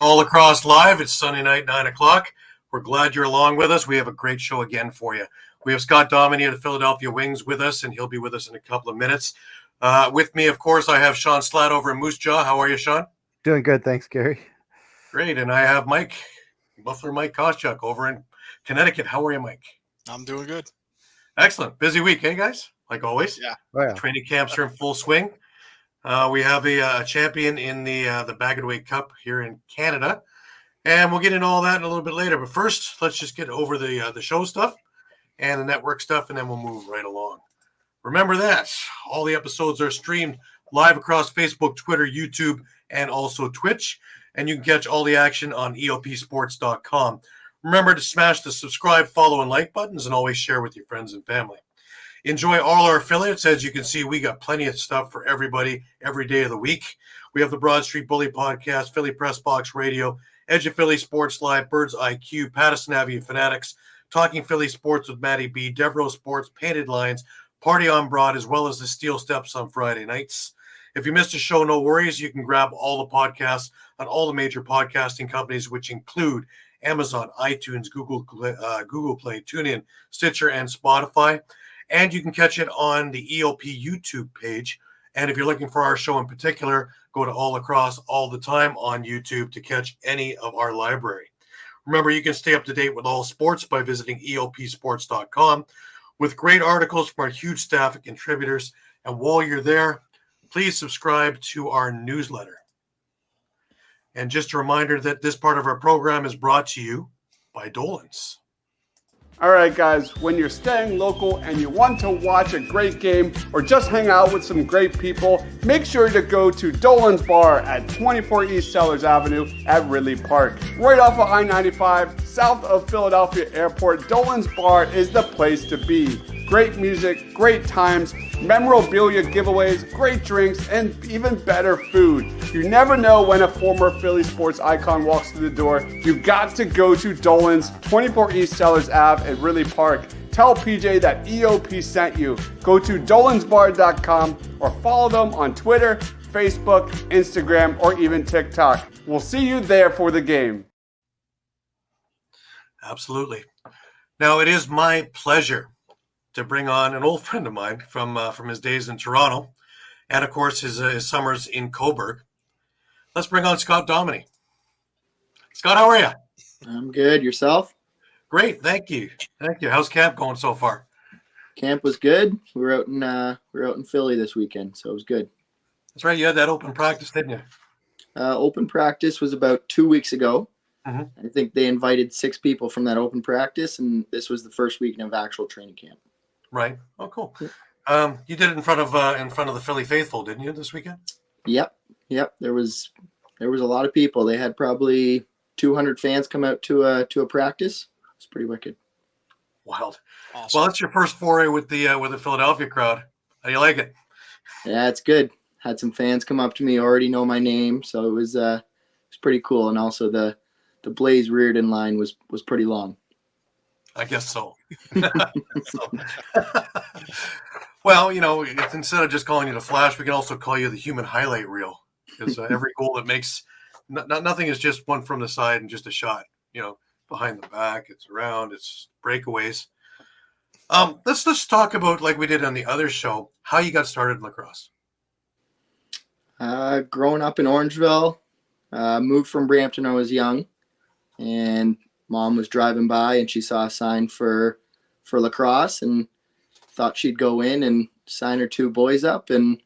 All Lacrosse Live. It's Sunday night, 9 o'clock. We're glad you're along with us. We have a great show again for you. We have Scott Dominey of the Philadelphia Wings with us, and he'll be with us in a couple of minutes. With me, of course, I have Shawn Slaght over in Moose Jaw. How are you, Shawn? Doing good. Thanks, Gary. Great. And I have Muffler Mike Kostiuk over in Connecticut. How are you, Mike? I'm doing good. Excellent. Busy week, eh, guys? Like always? Yeah. Oh, yeah. Training camps are in full swing. We have a champion in the Baggedweight Cup here in Canada, and we'll get into all that in a little bit later. But first, let's just get over the show stuff and the network stuff, and then we'll move right along. Remember that all the episodes are streamed live across Facebook, Twitter, YouTube, and also Twitch, and you can catch all the action on EOPsports.com. Remember to smash the subscribe, follow, and like buttons, and always share with your friends and family. Enjoy all our affiliates. As you can see, we got plenty of stuff for everybody every day of the week. We have the Broad Street Bully Podcast, Philly Press Box Radio, Edge of Philly Sports Live, Birds IQ, Patterson Avenue Fanatics, Talking Philly Sports with Matty B, Devereaux Sports, Painted Lines, Party on Broad, as well as the Steel Steps on Friday nights. If you missed a show, no worries. You can grab all the podcasts on all the major podcasting companies, which include Amazon, iTunes, Google Play, TuneIn, Stitcher, and Spotify. And you can catch it on the EOP YouTube page. And if you're looking for our show in particular, go to All Across All the Time on YouTube to catch any of our library. Remember, you can stay up to date with all sports by visiting EOPsports.com with great articles from our huge staff of contributors. And while you're there, please subscribe to our newsletter. And just a reminder that this part of our program is brought to you by Dolan's. All right, guys, when you're staying local and you want to watch a great game or just hang out with some great people, make sure to go to Dolan's Bar at 24 East Sellers Avenue at Ridley Park. Right off of I-95, south of Philadelphia Airport, Dolan's Bar is the place to be. Great music, great times, memorabilia giveaways, great drinks, and even better food. You never know when a former Philly sports icon walks through the door. You've got to go to Dolan's, 24 East Sellers Ave at Ridley Park. Tell PJ that EOP sent you. Go to dolansbar.com or follow them on Twitter, Facebook, Instagram, or even TikTok. We'll see you there for the game. Absolutely. Now, it is my pleasure to bring on an old friend of mine from his days in Toronto, and of course his summers in Coburg. Let's bring on Scott Dominey. Scott, how are you? I'm good. Yourself? Great, thank you. Thank you. How's camp going so far? Camp was good. We were out in Philly this weekend, so it was good. That's right. You had that open practice, didn't you? Open practice was about 2 weeks ago. Mm-hmm. I think they invited 6 people from that open practice, and this was the first week of actual training camp. Right. Oh, cool. You did it in front of the Philly faithful, didn't you, this weekend? Yep. There was a lot of people. They had probably 200 fans come out to a practice. It's pretty wicked. Wild. Awesome. Well, that's your first foray with the Philadelphia crowd. How do you like it? Yeah, it's good. Had some fans come up to me, already know my name, so it was pretty cool. And also the Blaze Reardon line was pretty long. I guess so. Well, instead of just calling you the Flash, we can also call you the human highlight reel, because every goal that makes nothing is just one from the side and just a shot. Behind the back, it's around, it's breakaways. Let's just talk about, like we did on the other show, how you got started in lacrosse. Growing up in Orangeville, moved from Brampton when I was young, and Mom was driving by and she saw a sign for lacrosse and thought she'd go in and sign her 2 boys up, and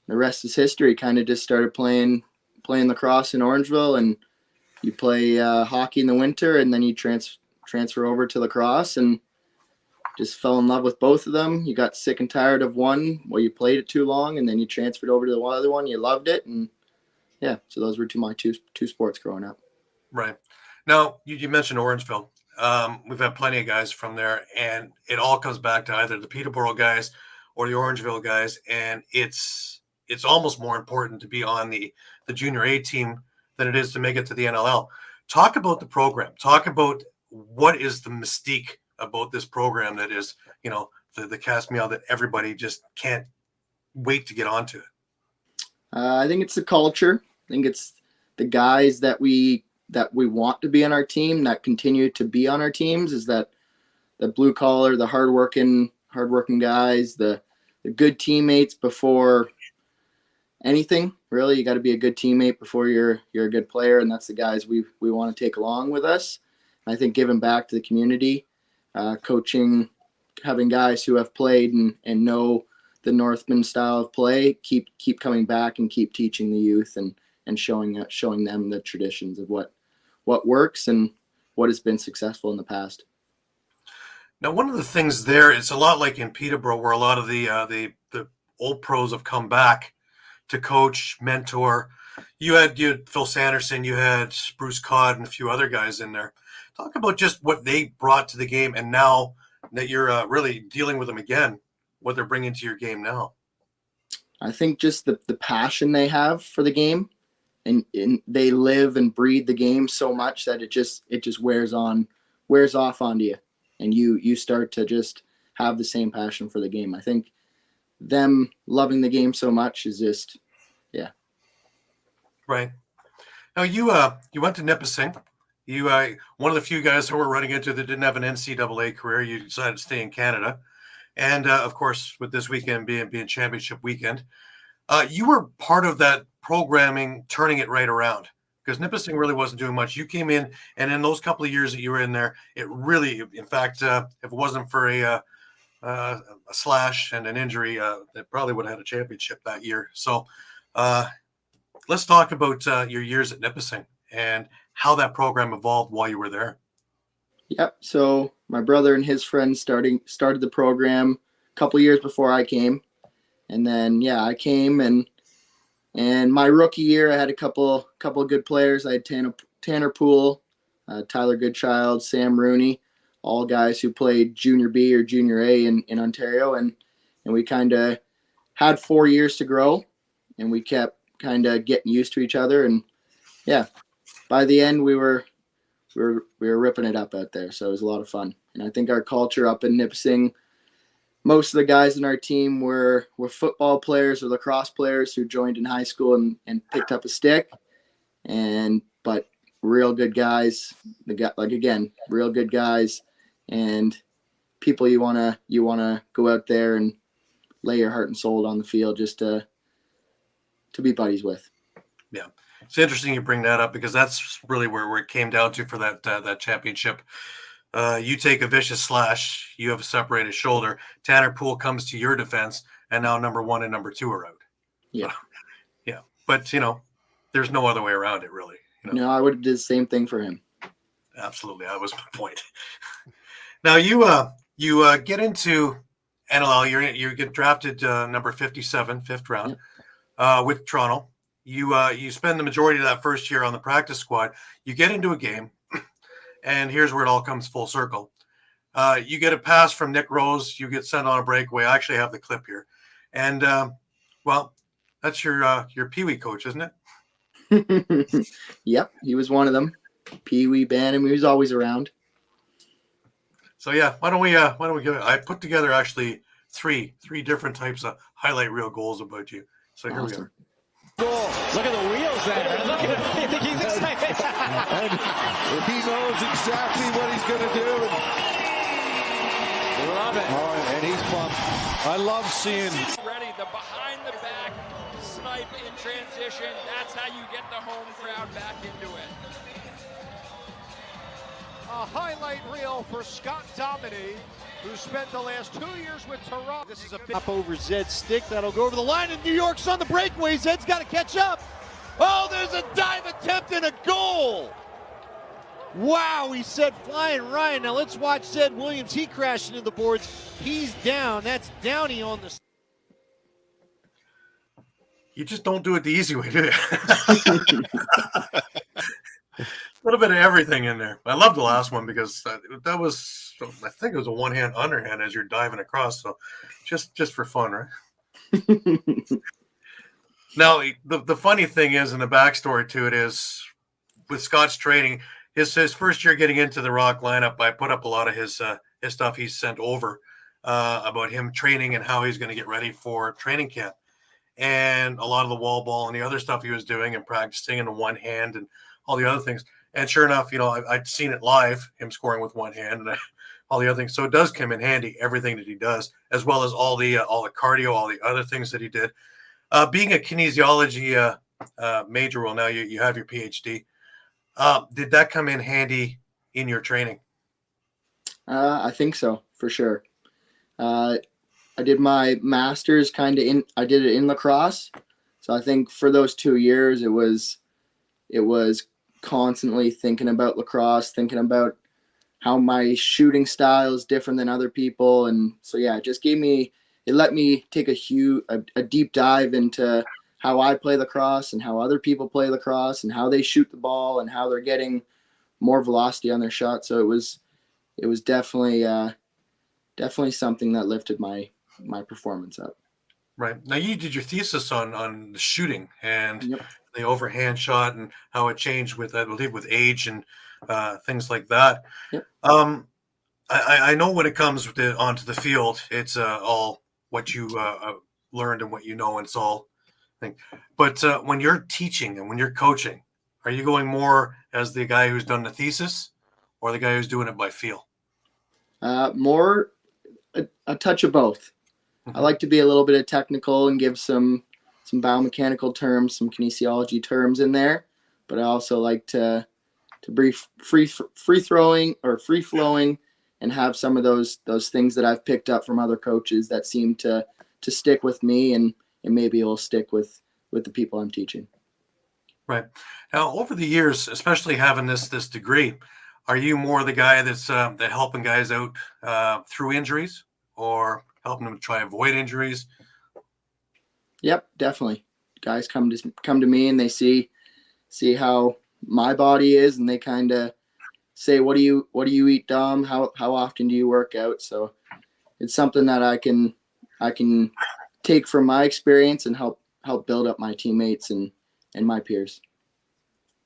the rest is history. Kind of just started playing lacrosse in Orangeville, and you play hockey in the winter, and then you transfer over to lacrosse, and just fell in love with both of them. You got sick and tired of one, you played it too long, and then you transferred over to the other one. You loved it, and yeah, so those were my two sports growing up. Right. Now, you mentioned Orangeville. We've had plenty of guys from there, and it all comes back to either the Peterborough guys or the Orangeville guys, and it's almost more important to be on the junior A team than it is to make it to the NLL. Talk about the program. Talk about what is the mystique about this program that is, the cast meal that everybody just can't wait to get onto it. I think it's the culture. I think it's the guys that we want to be on our team, that continue to be on our teams, is that the blue collar, the hardworking guys, the good teammates before anything. Really, you got to be a good teammate before you're a good player, and that's the guys we want to take along with us. And I think giving back to the community, coaching, having guys who have played and know the Northman style of play, keep coming back and keep teaching the youth and showing them the traditions of what works and what has been successful in the past. Now, one of the things there, it's a lot like in Peterborough, where a lot of the old pros have come back to coach, mentor. You had Phil Sanderson, you had Bruce Codd, and a few other guys in there. Talk about just what they brought to the game, and now that you're really dealing with them again, what they're bringing to your game now. I think just the passion they have for the game, and they live and breathe the game so much that it just wears off onto you, and you start to just have the same passion for the game. I think them loving the game so much is just, yeah. Right. Now you went to Nipissing. You one of the few guys who were running into that didn't have an NCAA career. You decided to stay in Canada, and of course, with this weekend being championship weekend, you were part of that programming, turning it right around, because Nipissing really wasn't doing much. You came in, and in those couple of years that you were in there, it really, in fact, if it wasn't for a slash and an injury, they probably would have had a championship that year. So let's talk about your years at Nipissing and how that program evolved while you were there. Yep. So my brother and his friends started the program a couple years before I came. And then, I came and my rookie year, I had a couple of good players. I had Tanner Poole, Tyler Goodchild, Sam Rooney, all guys who played junior B or junior A in Ontario. And we kind of had 4 years to grow, and we kept kind of getting used to each other. And by the end we were ripping it up out there. So it was a lot of fun. And I think our culture up in Nipissing, most of the guys in our team were football players or lacrosse players who joined in high school and picked up a stick. But real good guys, real good guys, and people you wanna go out there and lay your heart and soul on the field just to be buddies with. Yeah, it's interesting you bring that up, because that's really where it came down to for that championship. You take a vicious slash, you have a separated shoulder. Tanner Poole comes to your defense, and now number 1 and number 2 are out. Yeah. Yeah. But, there's no other way around it, really. No, I would have did the same thing for him. Absolutely. That was my point. Now, you get into NLL. You get drafted number 57, 5th round, with Toronto. You spend the majority of that first year on the practice squad. You get into a game, and here's where it all comes full circle. You get a pass from Nick Rose. You get sent on a breakaway. I actually have the clip here. And, that's your Pee-wee coach, isn't it? Yep, he was one of them. Pee-wee Bannon, he was always around. So, why don't we give it? I put together actually three different types of highlight reel goals about you. So here we are. Look at the wheels there. Look at him. I think he's excited. And he knows exactly what he's going to do. Love it. Oh, and he's pumped. I love seeing. Ready, the behind the back snipe in transition. That's how you get the home crowd back into it. A highlight reel for Scott Dominey, who spent the last 2 years with Toronto. This is a big Up over Zed's stick. That'll go over the line, and New York's on the breakaway. Zed's got to catch up. Oh, there's a dive attempt and a goal. Wow, he said flying Ryan. Now let's watch Zed Williams. He crashed into the boards. He's down. That's Downey on the. You just don't do it the easy way, do you? A little bit of everything in there. I love the last one, because that was, I think it was a one-hand underhand as you're diving across. So just for fun, right? Now, the funny thing is, and the backstory to it is, with Scott's training, his first year getting into the Rock lineup, I put up a lot of his stuff he's sent over about him training and how he's going to get ready for training camp. and a lot of the wall ball and the other stuff he was doing and practicing in the one hand and all the other things. And sure enough, I'd seen it live, him scoring with one hand and all the other things. So it does come in handy, everything that he does, as well as all the cardio, all the other things that he did. Being a kinesiology major, well, now you have your PhD. Did that come in handy in your training? I think so, for sure. I did my master's I did it in lacrosse. So I think for those 2 years, it was constantly thinking about lacrosse, thinking about how my shooting style is different than other people. And so, yeah, it let me take a deep dive into how I play lacrosse and how other people play lacrosse and how they shoot the ball and how they're getting more velocity on their shot. So it was definitely something that lifted my performance up. Right. Now you did your thesis on the shooting and Yep. the overhand shot and how it changed with, I believe, with age and things like that. Yep. I know when it comes onto the field, it's all what you learned and what you know, and it's all thing. But when you're teaching and when you're coaching, are you going more as the guy who's done the thesis or the guy who's doing it by feel? More a touch of both. Mm-hmm. I like to be a little bit of technical and give some biomechanical terms, some kinesiology terms in there, but I also like to be free flowing and have some of those things that I've picked up from other coaches that seem to stick with me and maybe it will stick with the people I'm teaching. Right. Now, over the years, especially having this degree, are you more the guy that's that helping guys out through injuries or helping them try to avoid injuries? Yep, definitely. Guys come to me and they see how my body is and they kind of say, what do you eat, Dom? How often do you work out? So it's something that I can take from my experience and help build up my teammates and my peers.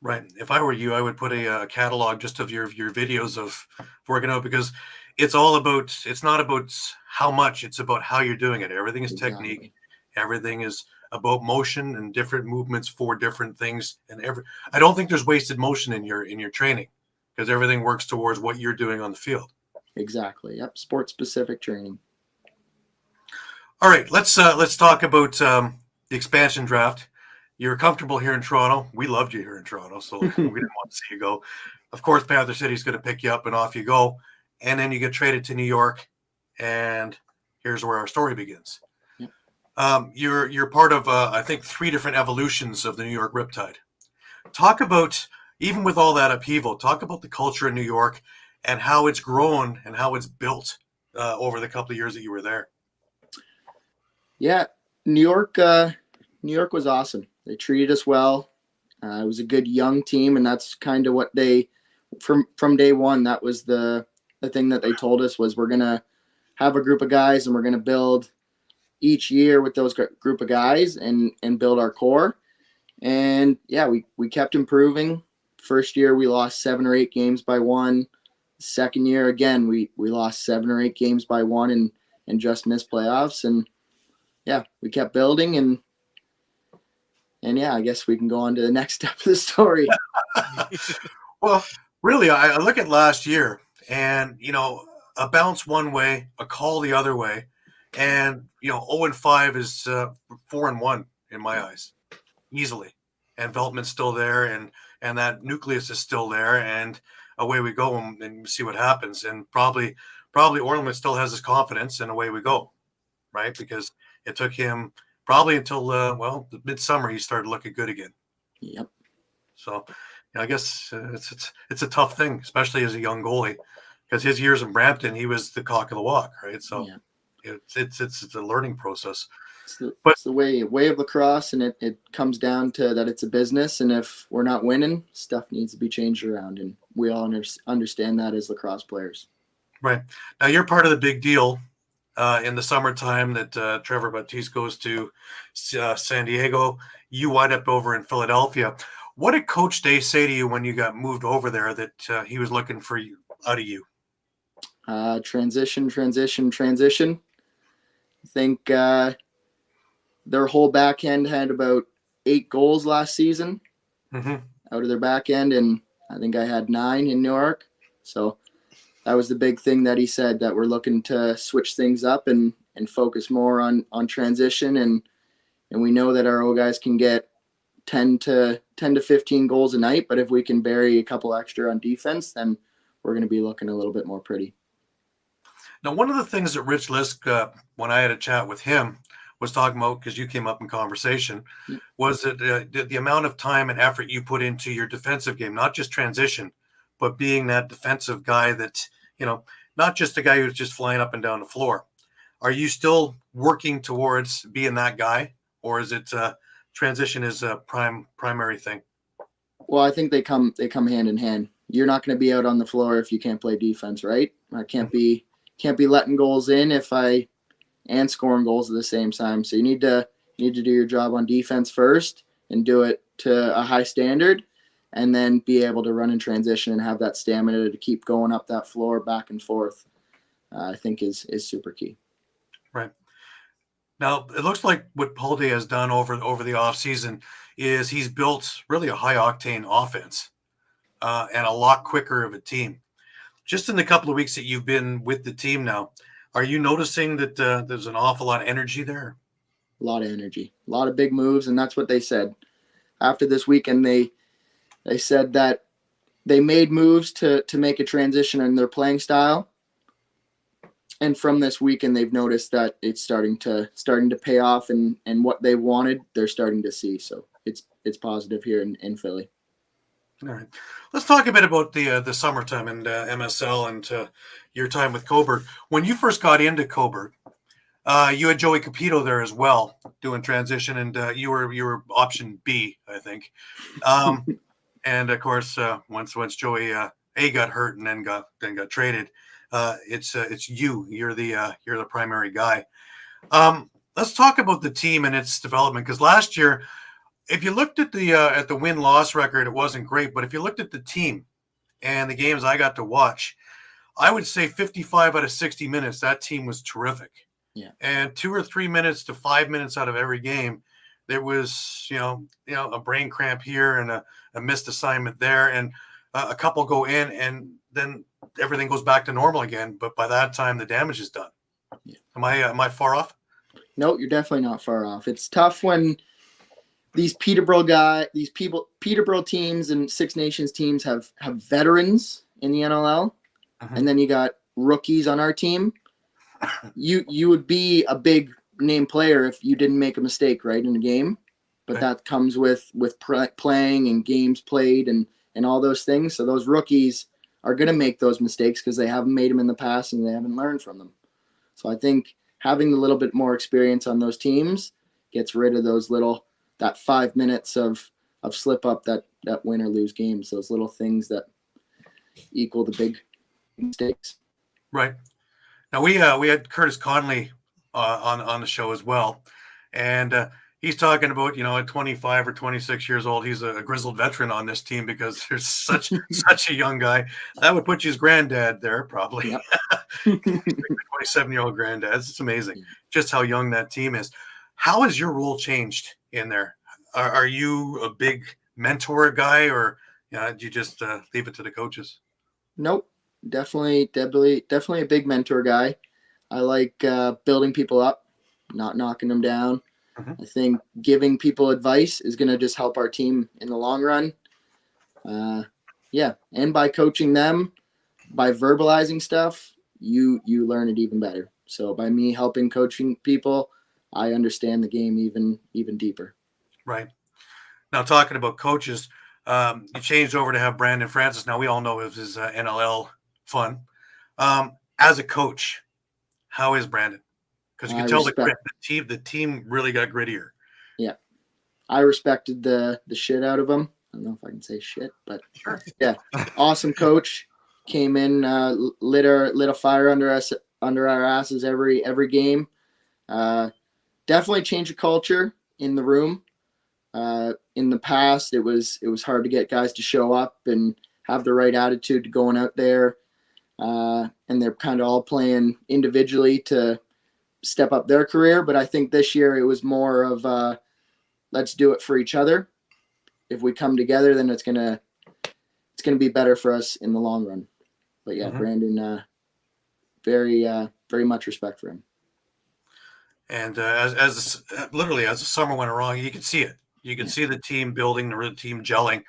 Right. If I were you, I would put a catalog just of your videos of working out, because it's not about how much, it's about how you're doing it. Everything is Exactly. technique. Everything is about motion and different movements for different things. And I don't think there's wasted motion in your training, because everything works towards what you're doing on the field. Exactly. Yep. Sport specific training. All right, let's talk about the expansion draft. You're comfortable here in Toronto. We loved you here in Toronto, so we didn't want to see you go. Of course, Panther City's going to pick you up and off you go. And then you get traded to New York, and here's where our story begins. Yep. You're part of, I think, 3 different evolutions of the New York Riptide. Talk about, even with all that upheaval, talk about the culture in New York and how it's grown and how it's built over the couple of years that you were there. Yeah, New York was awesome. They treated us well. It was a good young team, and that's kind of what they, from day one, that was the thing that they told us was we're going to have a group of guys and we're going to build each year with those group of guys and build our core. And yeah, we kept improving. First year, we lost 7 or 8 games by 1. Second year, again, we lost 7 or 8 games by 1 and just missed playoffs. And yeah, we kept building and yeah, I guess we can go on to the next step of the story. Well, really, I look at last year and, a bounce one way, a call the other way. And, 0-5 is 4-1 in my eyes, easily. And Veltman's still there and that nucleus is still there. And away we go and see what happens. And probably Orleman still has his confidence and away we go, right? Because it took him probably until, the midsummer, he started looking good again. Yep. So I guess it's a tough thing, especially as a young goalie, because his years in Brampton, he was the cock of the walk, right? So yeah. It's a learning process. It's the way of lacrosse, and it comes down to that it's a business, and if we're not winning, stuff needs to be changed around, and we all understand that as lacrosse players. Right. Now you're part of the big deal. In the summertime that Trevor Baptiste goes to San Diego, you wind up over in Philadelphia. What did Coach Day say to you when you got moved over there that he was looking for you out of you? Transition. I think their whole back end had about 8 goals last season Mm-hmm. out of their back end, and I think I had 9 in New York. So that was the big thing that he said, that we're looking to switch things up and focus more on transition, and we know that our old guys can get 10 to 15 goals a night, but if we can bury a couple extra on defense, then we're going to be looking a little bit more pretty. Now, one of the things that Rich Lisk, when I had a chat with him, was talking about, because you came up in conversation, was that the amount of time and effort you put into your defensive game, not just transition, but being that defensive guy that, not just a guy who's just flying up and down the floor. Are you still working towards being that guy, or is it transition is a primary thing? Well, I think they come hand in hand. You're not going to be out on the floor if you can't play defense, right? I can't be letting goals in and scoring goals at the same time. So you need to do your job on defense first and do it to a high standard, and then be able to run in transition and have that stamina to keep going up that floor back and forth. I think is super key. Right. Now, it looks like what Polde has done over the offseason is he's built really a high-octane offense and a lot quicker of a team. Just in the couple of weeks that you've been with the team now, are you noticing that there's an awful lot of energy there? A lot of energy, a lot of big moves, and that's what they said. After this weekend, they said that they made moves to make a transition in their playing style. And from this weekend, they've noticed that it's starting to pay off, and what they wanted, they're starting to see. So it's positive here in Philly. All right, let's talk a bit about the summertime and MSL and your time with Coburg. When you first got into Coburg, you had Joey Capito there as well doing transition, and you were option B, I think. And of course, once Joey A got hurt and then got traded. It's you. You're the primary guy. Let's talk about the team and its development, because last year, if you looked at the win-loss record, it wasn't great. But if you looked at the team and the games I got to watch, I would say 55 out of 60 minutes, that team was terrific. Yeah. And 2 or 3 minutes to 5 minutes out of every game, there was a brain cramp here and a missed assignment there, and a couple go in, and then everything goes back to normal again. But by that time, the damage is done. Yeah. Am I far off? No, you're definitely not far off. It's tough when these Peterborough teams and Six Nations teams have veterans in the NLL, and then you got rookies on our team. You would be a big name player if you didn't make a mistake right in a game, but that comes with playing and games played and all those things. So those rookies are going to make those mistakes because they haven't made them in the past and they haven't learned from them. So I think having a little bit more experience on those teams gets rid of that 5 minutes of slip up that win or lose games, those little things that equal the big mistakes. Right. Now we had Curtis Conley on the show as well, and he's talking about at 25 or 26 years old, he's a grizzled veteran on this team because there's such a young guy. That would put you as granddad there probably. Yep. 27-year-old granddad. It's amazing just how young that team is. How has your role changed in there? Are you a big mentor guy, or do you just leave it to the coaches? Nope. Definitely a big mentor guy. I like building people up, not knocking them down. Mm-hmm. I think giving people advice is going to just help our team in the long run. And by coaching them, by verbalizing stuff, you learn it even better. So by me helping coaching people, I understand the game even deeper. Right. Now, talking about coaches, you changed over to have Brandon Francis. Now, we all know it was NLL fun. As a coach, how is Brandon? Because you can tell the team really got grittier. Yeah. I respected the shit out of him. I don't know if I can say shit, but sure. Yeah. Awesome coach. Came in, lit a fire under our asses every game. Definitely changed the culture in the room. In the past, it was hard to get guys to show up and have the right attitude to going out there. And they're kind of all playing individually to step up their career. But I think this year it was more of let's do it for each other. If we come together, then it's gonna be better for us in the long run. But yeah, Brandon, very much respect for him. And as the summer went along, you could see it. You could see the team building, the team gelling.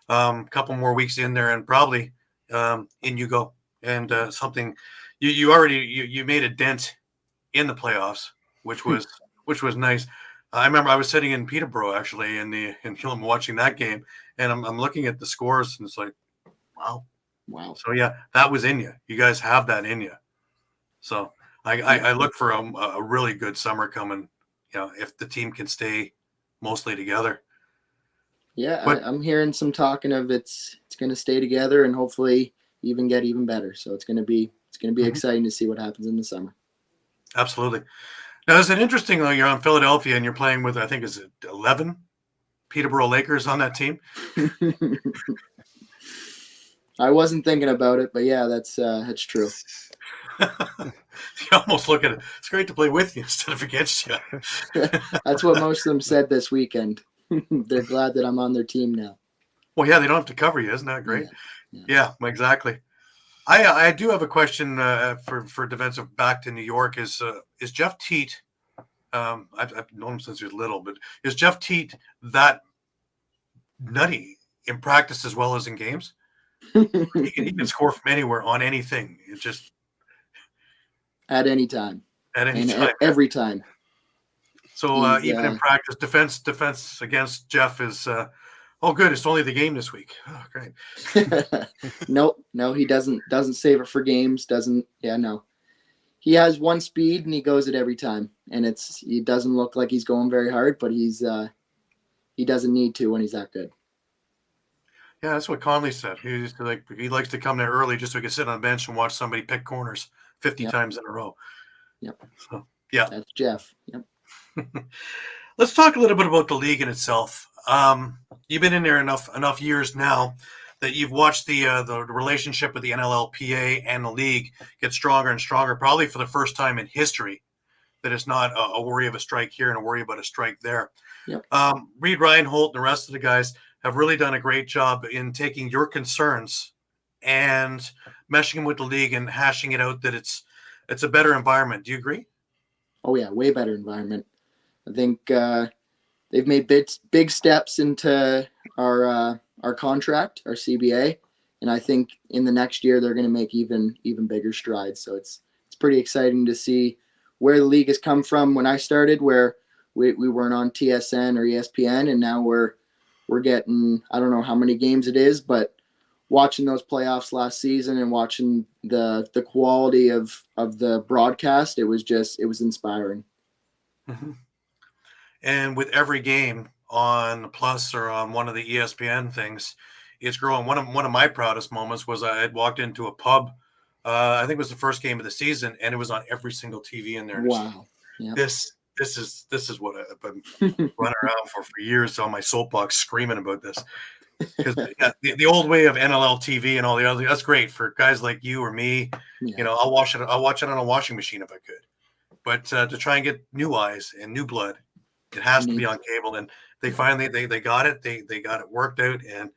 A couple more weeks in there, and probably in you go. And something you made a dent in the playoffs, which was nice. I remember I was sitting in Peterborough actually in Killam watching that game, and I'm looking at the scores, and it's like, wow. So yeah, that was in you. You guys have that in you. So I look for a really good summer coming. If the team can stay mostly together. Yeah, I'm hearing some talking of it's going to stay together and hopefully even get even better. So it's going to be exciting to see what happens in the summer. Absolutely. Now, is it interesting though? You're on Philadelphia and you're playing with, I think, is it 11 Peterborough Lakers on that team? I wasn't thinking about it, but yeah, that's true. You almost look at it. It's great to play with you instead of against you. That's what most of them said this weekend. They're glad that I'm on their team now. Well, yeah, they don't have to cover you. Isn't that great? Yeah, exactly. I do have a question for defensive back to New York. Is Jeff Teat? I've known him since he was little, but is Jeff Teat that nutty in practice as well as in games? He can score from anywhere on anything. It just at any time. At any time. Every time. So even in practice, defense against Jeff is good. It's only the game this week. Oh, great. No, he doesn't save it for games. No. He has one speed and he goes it every time, and he doesn't look like he's going very hard, but he doesn't need to when he's that good. Yeah, that's what Conley said. He likes to come there early just so he can sit on the bench and watch somebody pick corners 50 times in a row. Yep. So yeah, that's Jeff. Yep. Let's talk a little bit about the league in itself. You've been in there enough years now that you've watched the relationship with the NLLPA and the league get stronger and stronger, probably for the first time in history, that it's not a worry of a strike here and a worry about a strike there. Yep. Reed Reinhold and the rest of the guys have really done a great job in taking your concerns and meshing them with the league and hashing it out that it's a better environment. Do you agree? Oh yeah, way better environment. I think they've made big steps into our contract, our CBA, and I think in the next year they're going to make even bigger strides. So it's pretty exciting to see where the league has come from. When I started, where we weren't on TSN or ESPN, and now we're getting, I don't know how many games it is, but watching those playoffs last season and watching the quality of the broadcast, it was inspiring. Mm-hmm. And with every game on Plus or on one of the ESPN things, it's growing. One of my proudest moments was I had walked into a pub. I think it was the first game of the season, and it was on every single TV in there. Wow. Yep. This is what I've been running around for years on my soapbox screaming about this. Because the old way of NLL TV and all the other, that's great for guys like you or me. Yeah. I'll watch it on a washing machine if I could. But to try and get new eyes and new blood, it has to be on cable. And they finally they got it. They got it worked out, and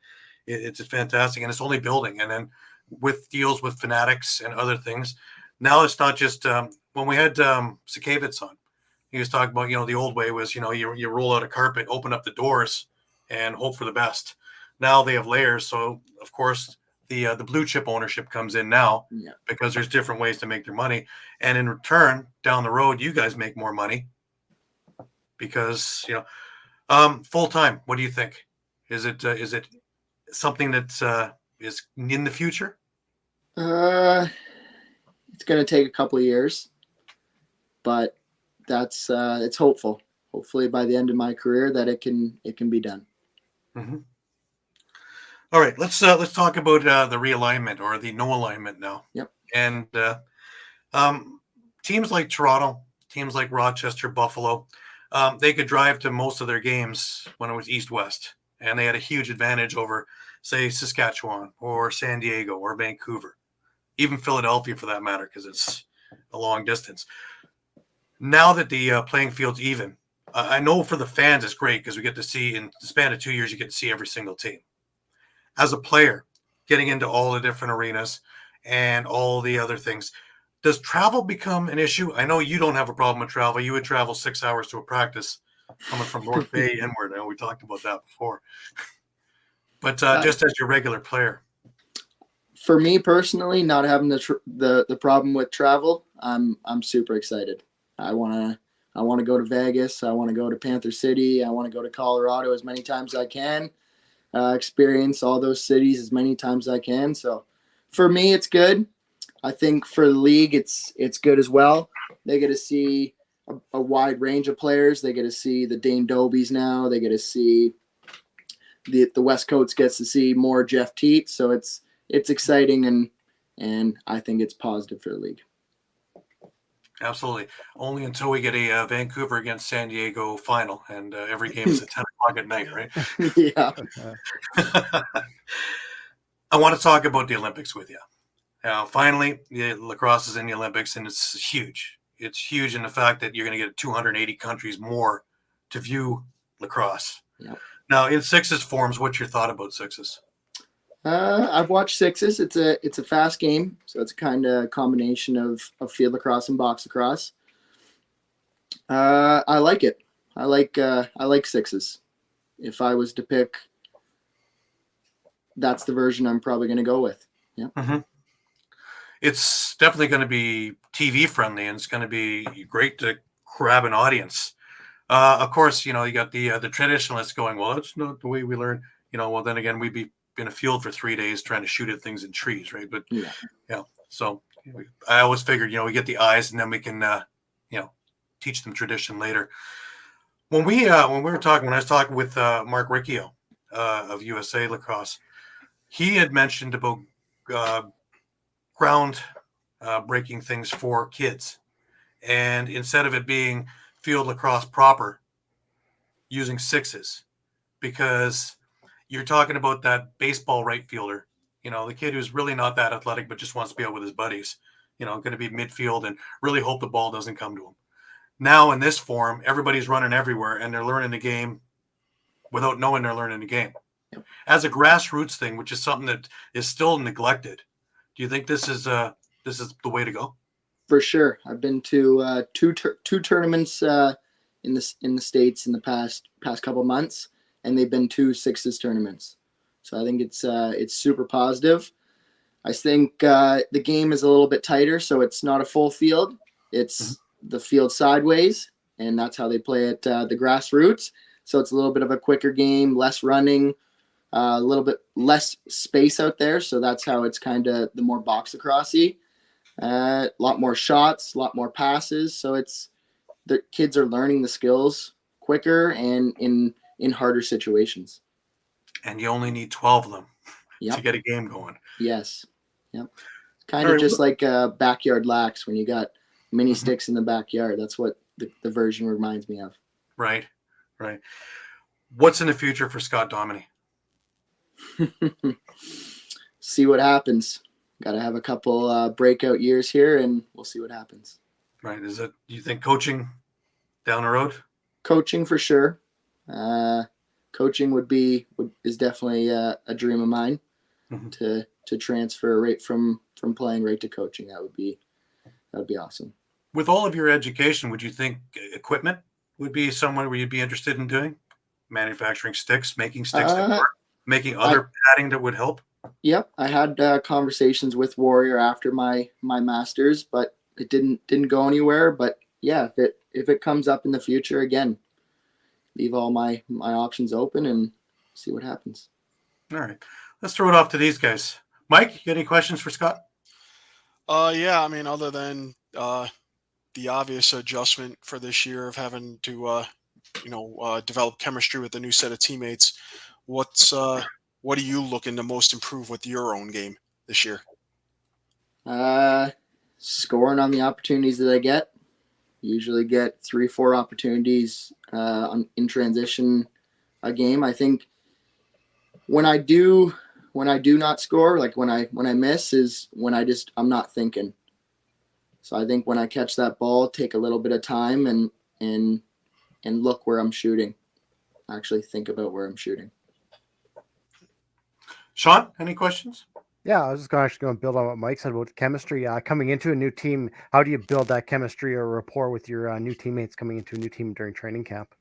it's fantastic. And it's only building. And then with deals with Fanatics and other things, now it's not just when we had Sakavitz on. He was talking about, the old way was, you roll out a carpet, open up the doors, and hope for the best. Now they have layers. So, of course, the blue chip ownership comes in now because there's different ways to make their money. And in return, down the road, you guys make more money because, full time. What do you think? Is it something that is in the future? It's going to take a couple of years, but that's it's hopeful. Hopefully by the end of my career that it can be done. Mm-hmm. All right, let's talk about the realignment or the no alignment now. Yep. And teams like Toronto, teams like Rochester, Buffalo, they could drive to most of their games when it was east-west, and they had a huge advantage over, say, Saskatchewan or San Diego or Vancouver, even Philadelphia for that matter, because it's a long distance. now that the playing field's even, I know for the fans it's great because we get to see in the span of 2 years, you get to see every single team. As a player, getting into all the different arenas and all the other things, does travel become an issue? I know you don't have a problem with travel. You would travel 6 hours to a practice coming from North Bay inward. I know we talked about that before. But just as your regular player. For me personally, not having the problem with travel, I'm super excited. I want to go to Vegas. I want to go to Panther City. I want to go to Colorado as many times as I can. Experience all those cities as many times as I can. So for me, it's good. I think for the league, it's good as well. They get to see a wide range of players. They get to see the Dane Dobies now. They get to see the West Coast gets to see more Jeff Teat. So it's exciting and I think it's positive for the league. Absolutely. Only until we get a Vancouver against San Diego final, and every game is at 10 o'clock at night, right? Yeah. I want to talk about the Olympics with you. Finally, lacrosse is in the Olympics, and it's huge. It's huge in the fact that you're going to get 280 countries more to view lacrosse. Yep. Now, in sixes forms, what's your thought about sixes? I've watched sixes. It's a fast game, so it's kind of a combination of field lacrosse and box lacrosse. I like it. I like sixes. If I was to pick, that's the version I'm probably going to go with. Yeah. Mm-hmm. It's definitely going to be TV friendly, and it's going to be great to grab an audience. Of course, you got the traditionalists going, well, it's not the way we learn. Well, then again, we'd be in a field for 3 days trying to shoot at things in trees, right? But yeah. So I always figured, we get the eyes, and then we can, teach them tradition later. When I was talking with Mark Riccio of USA Lacrosse, he had mentioned about ground breaking things for kids, and instead of it being field lacrosse proper, using sixes, because you're talking about that baseball right fielder, the kid who's really not that athletic but just wants to be out with his buddies, going to be midfield and really hope the ball doesn't come to him. Now in this form, everybody's running everywhere and they're learning the game without knowing they're learning the game. Yep. As a grassroots thing, which is something that is still neglected, do you think this is the way to go? For sure. I've been to two tournaments in the States in the past couple of months, and they've been 2 sixes tournaments. So I think it's super positive. I think the game is a little bit tighter, so it's not a full field. It's the field sideways, and that's how they play at the grassroots. So it's a little bit of a quicker game, less running, a little bit less space out there. So that's how it's kind of the more box lacrosse-y. A lot more shots, a lot more passes. So the kids are learning the skills quicker and in harder situations. And you only need 12 of them Yep. to get a game going. Yes. Yep. Kind of just like backyard lax when you got mini sticks in the backyard. That's what the version reminds me of. Right. What's in the future for Scott Dominey? See what happens. Got to have a couple breakout years here, and we'll see what happens. Right. Do you think coaching down the road? Coaching for sure. Coaching is definitely a dream of mine. To transfer right from playing right to coaching. That would be awesome. With all of your education, would you think equipment would be somewhere where you'd be interested in doing? Manufacturing sticks, making sticks that work, making other padding that would help? Yep. I had conversations with Warrior after my master's, but it didn't go anywhere. But yeah, if it comes up in the future again, leave all my options open and see what happens. All right. Let's throw it off to these guys. Mike, you got any questions for Scott? Yeah, I mean, other than the obvious adjustment for this year of having to, develop chemistry with a new set of teammates, what are you looking to most improve with your own game this year? Scoring on the opportunities that I get. Usually get 3-4 opportunities in transition a game. I think when I do not score, like when I miss, is when I'm not thinking. So I think when I catch that ball, take a little bit of time and look where I'm shooting. Actually think about where I'm shooting. Shawn, any questions? Yeah, I was just going to build on what Mike said about chemistry. Coming into a new team, how do you build that chemistry or rapport with your new teammates coming into a new team during training camp?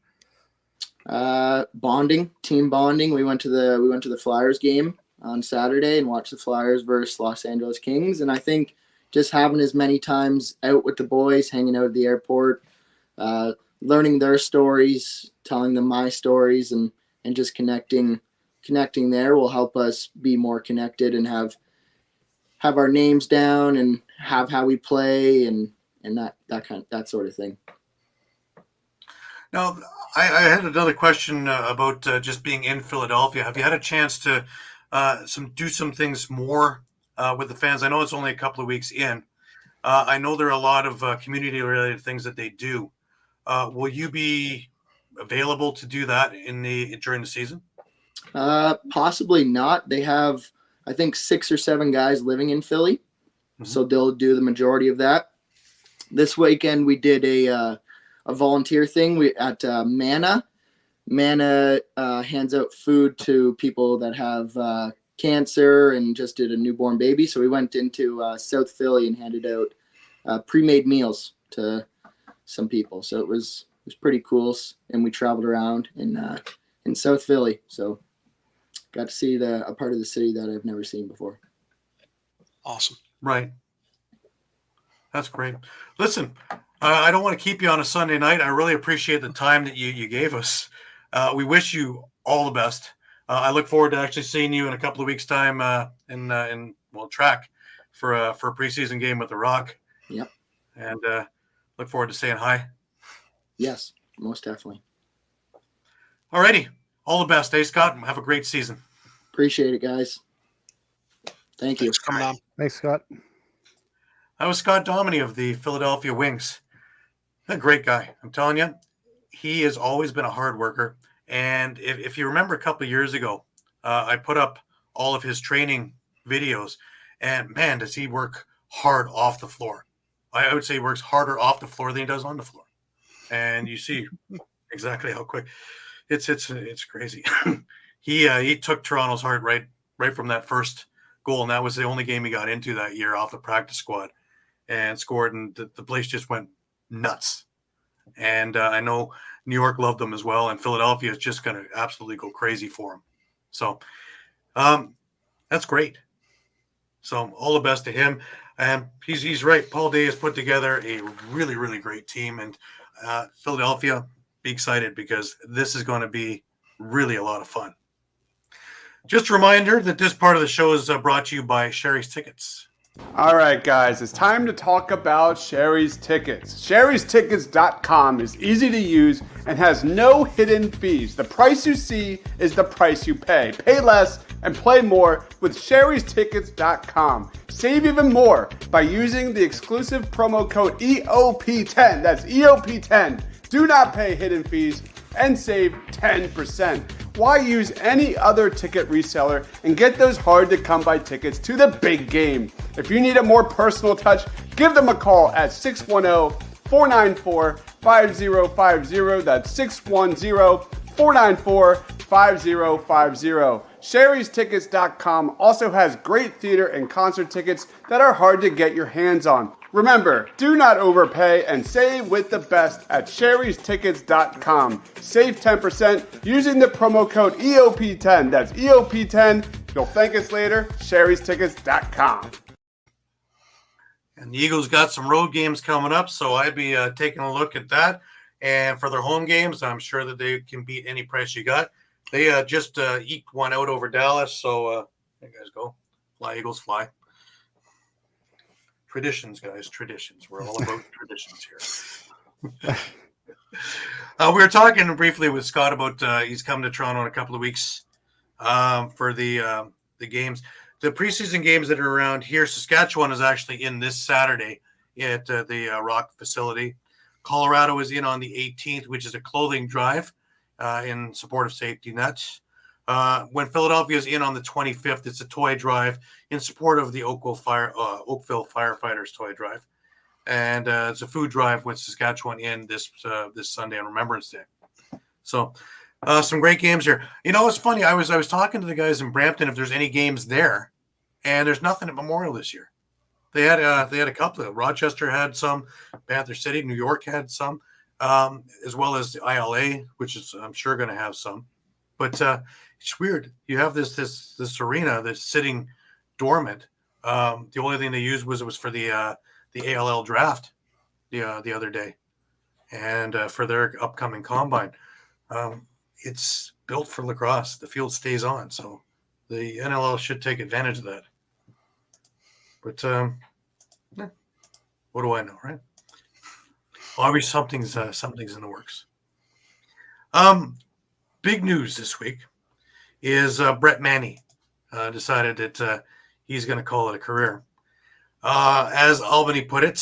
Bonding, team bonding. We went to the Flyers game on Saturday and watched the Flyers versus Los Angeles Kings. And I think just having as many times out with the boys, hanging out at the airport, learning their stories, telling them my stories, and just connecting there will help us be more connected and have our names down and have how we play and that sort of thing. Now, I had another question about just being in Philadelphia. Have you had a chance to do some things more with the fans? I know it's only a couple of weeks in. I know there are a lot of community-related things that they do. Will you be available to do that during the season? Possibly not. They have, I think, 6 or 7 guys living in Philly, so they'll do the majority of that. This weekend we did a volunteer thing. At Mana hands out food to people that have cancer and just did a newborn baby. So we went into South Philly and handed out pre-made meals to some people. So it was pretty cool. And we traveled around in South Philly. So got to see a part of the city that I've never seen before. Awesome. Right. That's great. Listen, I don't want to keep you on a Sunday night. I really appreciate the time that you gave us. We wish you all the best. I look forward to actually seeing you in a couple of weeks' time in track for a preseason game with the Rock. Yep. And look forward to saying hi. Yes, most definitely. All righty. All the best, Scott? Have a great season. Appreciate it, guys. Thank you. Thanks for coming on. Thanks, Scott. That was Scott Dominey of the Philadelphia Wings. A great guy. I'm telling you, he has always been a hard worker. And if you remember a couple of years ago, I put up all of his training videos. And, man, does he work hard off the floor. I would say he works harder off the floor than he does on the floor. And you see exactly how quick. It's crazy. He took Toronto's heart right from that first goal, and that was the only game he got into that year off the practice squad, and scored, and the place just went nuts. And I know New York loved him as well, and Philadelphia is just going to absolutely go crazy for him. So that's great. So all the best to him. And he's right. Paul Day has put together a really, really great team, and Philadelphia, be excited because this is going to be really a lot of fun. Just a reminder that this part of the show is brought to you by Sherry's Tickets. All right, guys, it's time to talk about Sherry's Tickets. Sherry'sTickets.com is easy to use and has no hidden fees. The price you see is the price you pay. Pay less and play more with Sherry'sTickets.com. Save even more by using the exclusive promo code EOP10. That's EOP10. Do not pay hidden fees and save 10%. Why use any other ticket reseller and get those hard-to-come-by tickets to the big game? If you need a more personal touch, give them a call at 610-494-5050. That's 610-494-5050. Sherry'sTickets.com also has great theater and concert tickets that are hard to get your hands on. Remember, do not overpay and save with the best at Sherry'sTickets.com. Save 10% using the promo code EOP10. That's EOP10. You'll thank us later. Sherry'sTickets.com. And the Eagles got some road games coming up, so I'd be taking a look at that. And for their home games, I'm sure that they can beat any price you got. They just eked one out over Dallas, so there you guys go. Fly, Eagles, fly. Traditions, guys, traditions. We're all about traditions here. We were talking briefly with Scott about he's coming to Toronto in a couple of weeks for the games. The preseason games that are around here, Saskatchewan is actually in this Saturday at the Rock facility. Colorado is in on the 18th, which is a clothing drive in support of Safety Nets. When Philadelphia is in on the 25th, it's a toy drive in support of the Oakville Firefighters toy drive. and it's a food drive with Saskatchewan in this Sunday on Remembrance Day. So some great games here. You know, it's funny. I was talking to the guys in Brampton if there's any games there, and there's nothing at Memorial this year. They had a couple of. Rochester had some, Panther City, New York had some, as well as the ILA, which is I'm sure going to have some. But it's weird. You have this arena that's sitting dormant. The only thing they used was for the ALL draft the other day, and for their upcoming combine. It's built for lacrosse. The field stays on, so the NLL should take advantage of that. But what do I know, right? Obviously, something's in the works. Big news this week is Brett Manny decided that he's going to call it a career. As Albany put it,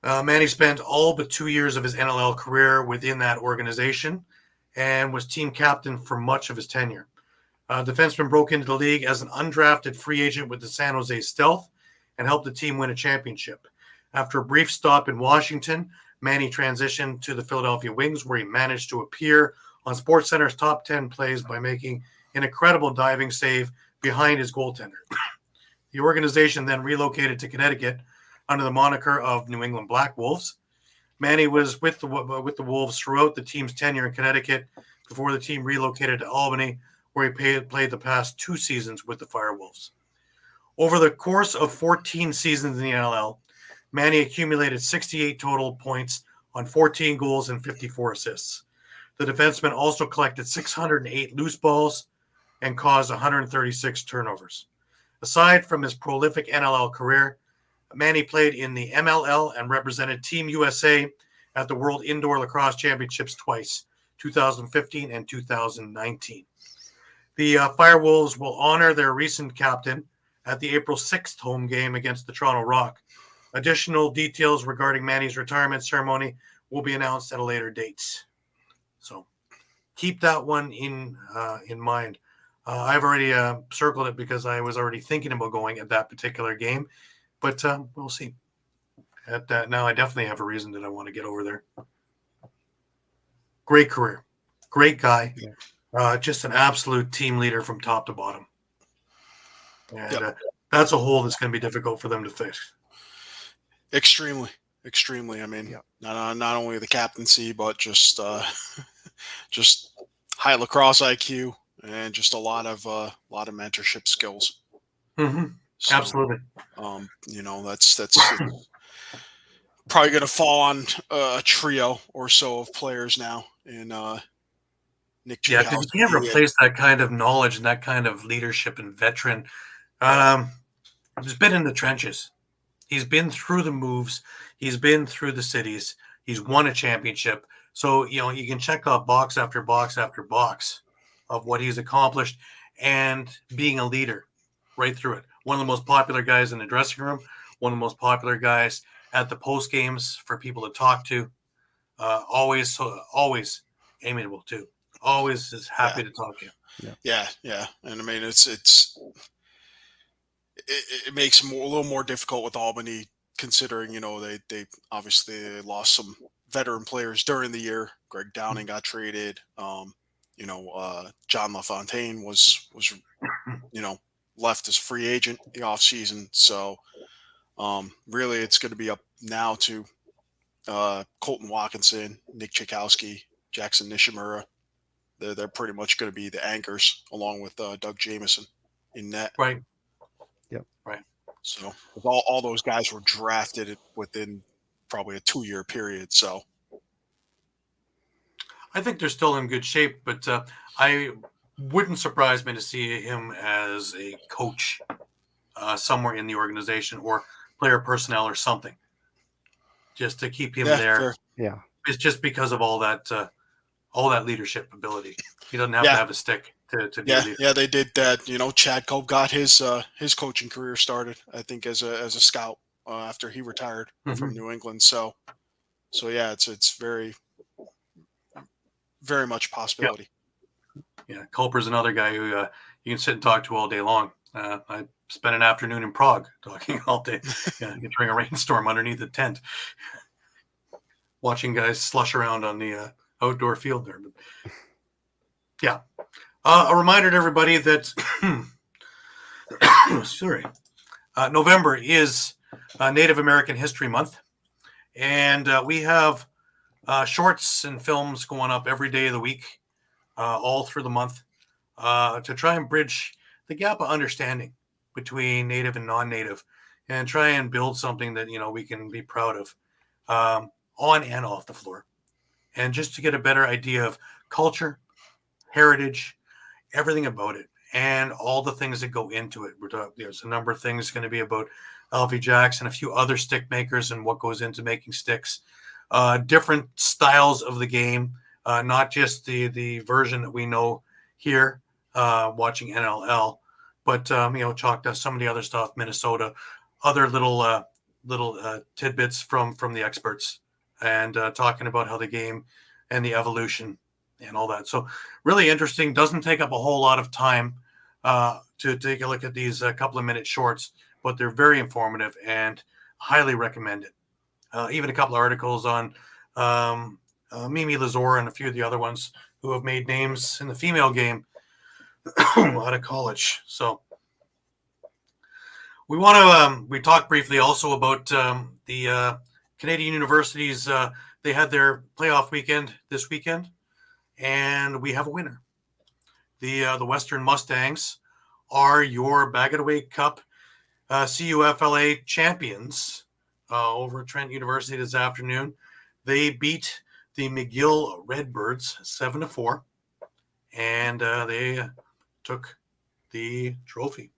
Manny spent all but 2 years of his NLL career within that organization and was team captain for much of his tenure. Defenseman broke into the league as an undrafted free agent with the San Jose Stealth and helped the team win a championship. After a brief stop in Washington, Manny transitioned to the Philadelphia Wings, where he managed to appear on SportsCenter's top 10 plays by making an incredible diving save behind his goaltender. The organization then relocated to Connecticut under the moniker of New England Black Wolves. Manny was with the Wolves throughout the team's tenure in Connecticut before the team relocated to Albany, where he played the past 2 seasons with the Firewolves. Over the course of 14 seasons in the NLL, Manny accumulated 68 total points on 14 goals and 54 assists. The defenseman also collected 608 loose balls and caused 136 turnovers. Aside from his prolific NLL career, Manny played in the MLL and represented Team USA at the World Indoor Lacrosse Championships twice, 2015 and 2019. The Firewolves will honor their recent captain at the April 6th home game against the Toronto Rock. Additional details regarding Manny's retirement ceremony will be announced at a later date. So keep that one in mind. I've already circled it because I was already thinking about going at that particular game, but we'll see. At that now, I definitely have a reason that I want to get over there. Great career, great guy, just an absolute team leader from top to bottom, and that's a hole that's going to be difficult for them to fix. Extremely. I mean, not only the captaincy, but just high lacrosse IQ and just a lot of mentorship skills. Mm-hmm. So, absolutely. That's probably going to fall on a trio or so of players now in Nick J. Yeah, because you can't replace that kind of knowledge and that kind of leadership and veteran. He's been in the trenches. He's been through the moves. He's been through the cities. He's won a championship. So, you can check off box after box after box of what he's accomplished and being a leader right through it. One of the most popular guys in the dressing room, one of the most popular guys at the post games for people to talk to. Always amiable too. Always is happy to talk to you. Yeah. And I mean, it makes it a little more difficult with Albany, considering they obviously lost some veteran players during the year. Greg Downing got traded. John LaFontaine was left as free agent the offseason. So really, it's going to be up now to Colton Watkinson, Nick Chikowski, Jackson Nishimura. They're pretty much going to be the anchors, along with Doug Jamieson in net. Right. Right. So all those guys were drafted within probably a 2-year period. So I think they're still in good shape, but I wouldn't surprise me to see him as a coach somewhere in the organization or player personnel or something, just to keep him there. Fair. Yeah, it's just because of all that leadership ability. He doesn't have to have a stick to be a leader. Yeah, they did that. Chad Cope got his coaching career started, I think, as a scout after he retired from New England. So yeah, it's very, very much a possibility. Yeah, Culper's another guy who you can sit and talk to all day long. I spent an afternoon in Prague talking all day during a rainstorm underneath a tent, watching guys slush around on the outdoor field there. But, yeah. A reminder to everybody that November is Native American History Month. And we have shorts and films going up every day of the week, all through the month, to try and bridge the gap of understanding between Native and non-Native, and try and build something that we can be proud of, on and off the floor, and just to get a better idea of culture, heritage, everything about it, and all the things that go into it. There's a number of things going to be about Alfie Jacks and a few other stick makers and what goes into making sticks, different styles of the game, not just the version that we know here, watching NLL, but chalked up some of the other stuff, Minnesota, other little tidbits from the experts, and talking about how the game and the evolution and all that. So really interesting. Doesn't take up a whole lot of time to take a look at these couple of minute shorts, but they're very informative and highly recommended. Even a couple of articles on Mimi Lazor and a few of the other ones who have made names in the female game out of college. So we want to we talked briefly also about the Canadian universities. They had their playoff weekend this weekend, and we have a winner. The Western Mustangs are your Bagot Away Cup CUFLA champions over at Trent University this afternoon. They beat the McGill Redbirds 7-4, and they took the trophy.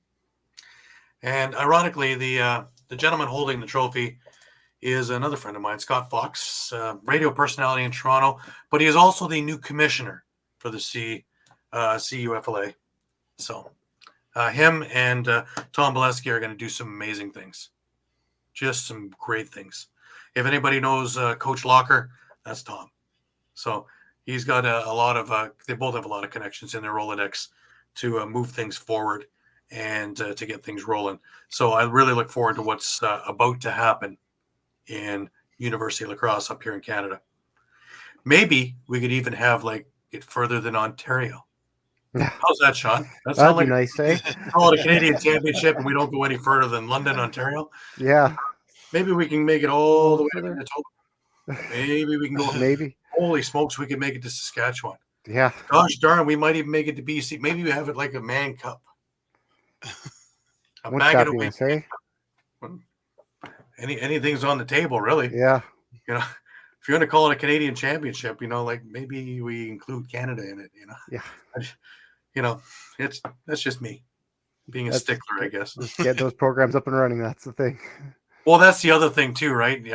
And ironically, the gentleman holding the trophy is another friend of mine, Scott Fox, radio personality in Toronto, but he is also the new commissioner for the CUFLA. So him and Tom Bolesky are going to do some amazing things, just some great things. If anybody knows Coach Locker, that's Tom. So he's got a lot of they both have a lot of connections in their Rolodex to move things forward and to get things rolling. So I really look forward to what's about to happen in University of Lacrosse up here in Canada. Maybe we could even have it further than Ontario. How's that, Shawn? That'd be nice, eh? Call it a Canadian championship, and we don't go any further than London, Ontario. Yeah. Maybe we can make it all the way to Manitoba. Maybe we can go. Maybe. Holy smokes, we can make it to Saskatchewan. Yeah. Gosh darn, we might even make it to BC. Maybe we have it like a man cup. A bag of nice, eh? Anything's on the table, really. Yeah. If you're going to call it a Canadian championship, maybe we include Canada in it. Yeah. That's just me being a stickler, I guess. Just get those programs up and running. That's the thing. Well, that's the other thing too, right?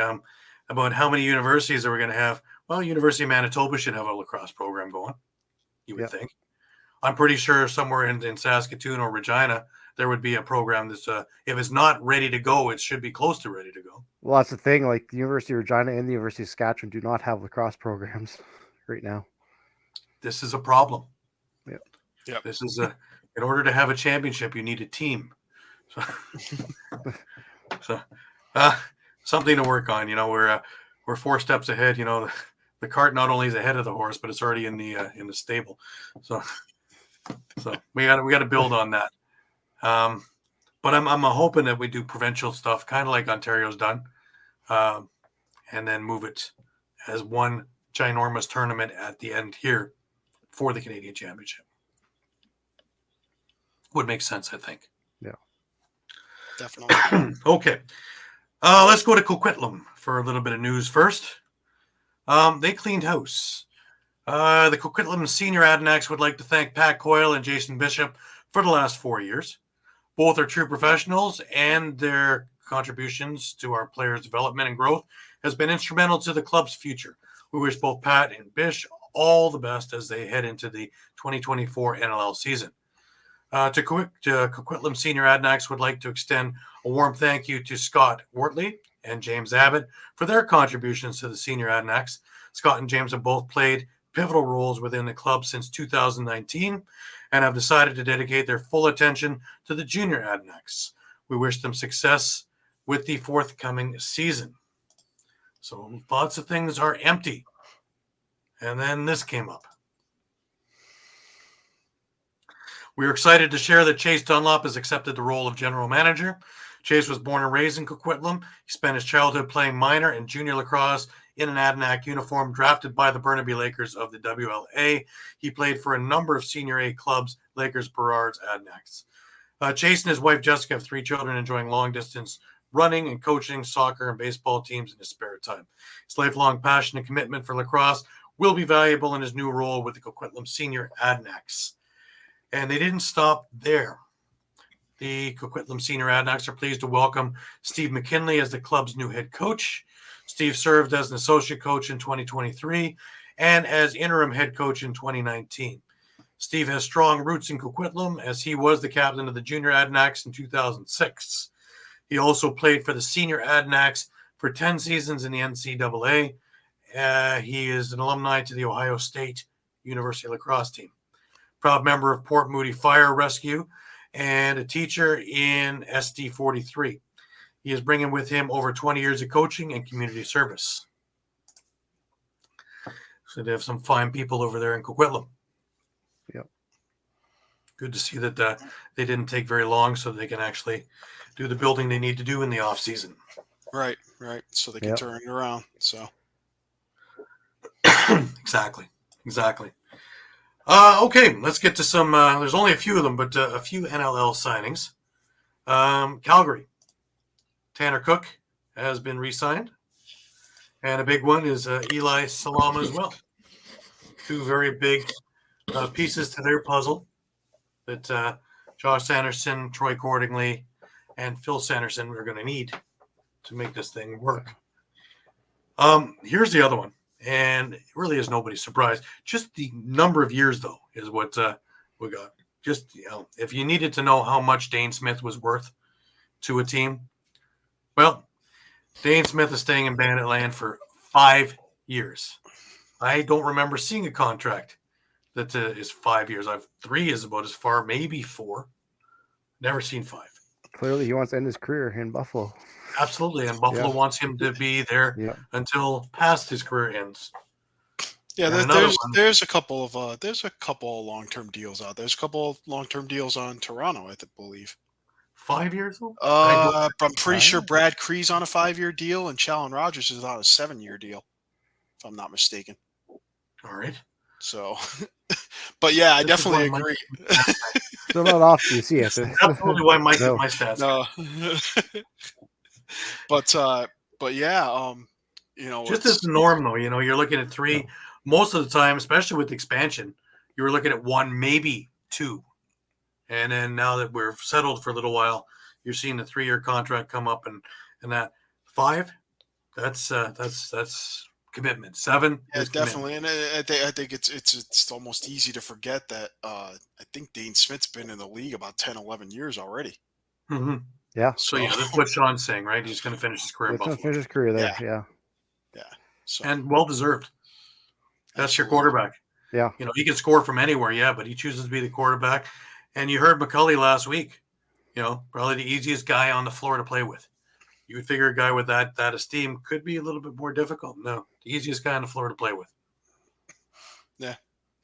About how many universities are we going to have? Well, University of Manitoba should have a lacrosse program going, you would think. I'm pretty sure somewhere in Saskatoon or Regina, there would be a program that's, if it's not ready to go, it should be close to ready to go. Well, that's the thing. Like the University of Regina and the University of Saskatchewan do not have lacrosse programs right now. This is a problem. Yeah. This is in order to have a championship, you need a team. So something to work on. We're 4 steps ahead. The cart not only is ahead of the horse, but it's already in the stable. So we got to build on that. But I'm hoping that we do provincial stuff, kind of like Ontario's done, and then move it as one ginormous tournament at the end here for the Canadian Championship. Would make sense, I think. Yeah, definitely. Okay, let's go to Coquitlam for a little bit of news first. They cleaned house. The Coquitlam Senior Adanacs would like to thank Pat Coyle and Jason Bishop for the last 4 years. Both are true professionals, and their contributions to our players' development and growth has been instrumental to the club's future. We wish both Pat and Bish all the best as they head into the 2024 NLL season. To Coquitlam Senior Adanacs would like to extend a warm thank you to Scott Wortley and James Abbott for their contributions to the Senior Adanacs. Scott and James have both played pivotal roles within the club since 2019 and have decided to dedicate their full attention to the junior Adanacs. We wish them success with the forthcoming season. So lots of things are empty. And then this came up. We are excited to share that Chase Dunlop has accepted the role of general manager. Chase was born and raised in Coquitlam. He spent his childhood playing minor and junior lacrosse in an Adanac uniform, drafted by the Burnaby Lakers of the WLA. He played for a number of Senior A clubs, Lakers, Burrards, Adanacs. Chase and his wife Jessica have 3 children, enjoying long-distance running and coaching soccer and baseball teams in his spare time. His lifelong passion and commitment for lacrosse will be valuable in his new role with the Coquitlam Senior Adanacs. And they didn't stop there. The Coquitlam Senior Adanacs are pleased to welcome Steve McKinley as the club's new head coach. Steve served as an associate coach in 2023 and as interim head coach in 2019. Steve has strong roots in Coquitlam, as he was the captain of the Junior Adanacs in 2006. He also played for the Senior Adanacs for 10 seasons in the NCAA. He is an alumni to the Ohio State University lacrosse team. Proud member of Port Moody Fire Rescue and a teacher in SD 43. He is bringing with him over 20 years of coaching and community service. So they have some fine people over there in Coquitlam. Yep. Good to see that they didn't take very long so they can actually do the building they need to do in the off season. Right. So they can turn it around. So Exactly. Okay, let's get to some. There's only a few of them, but a few NLL signings. Calgary, Tanner Cook has been re-signed, and a big one is Eli Salama as well. 2 very big pieces to their puzzle that Josh Sanderson, Troy Cordingley, and Phil Sanderson are going to need to make this thing work. Here's the other one. And it really is nobody's surprise. Just the number of years, though, is what we got. Just, if you needed to know how much Dane Smith was worth to a team, well, Dane Smith is staying in Bandit Land for 5 years. I don't remember seeing a contract that is 5 years. 3 is about as far, maybe 4. Never seen 5. Clearly, he wants to end his career in Buffalo. Absolutely, and Buffalo wants him to be there until past his career ends. Yeah, there's a couple of long-term deals out. There's a couple of long-term deals on Toronto, I believe. 5 years old? I'm pretty sure Brad Cree's on a 5-year deal, and Challen Rogers is on a 7-year deal, if I'm not mistaken. All right. So, but yeah, I definitely agree. So not often you see it. Absolutely why Mike is my stats. No. But yeah, just as the norm though, you're looking at 3 most of the time, especially with expansion. You were looking at 1, maybe 2, and then now that we're settled for a little while, you're seeing the 3-year contract come up, and that 5. That's commitment. 7. Yeah, definitely, commitment. And I think it's almost easy to forget that I think Dane Smith's been in the league about 10, 11 years already. Mm-hmm. Yeah. So that's what Sean's saying, right? He's going to finish his career in Buffalo. Finish his career there. Yeah. So, and well deserved. That's your quarterback. Yeah. He can score from anywhere, but he chooses to be the quarterback. And you heard McCulley last week. Probably the easiest guy on the floor to play with. You would figure a guy with that esteem could be a little bit more difficult. No, the easiest guy on the floor to play with. Yeah.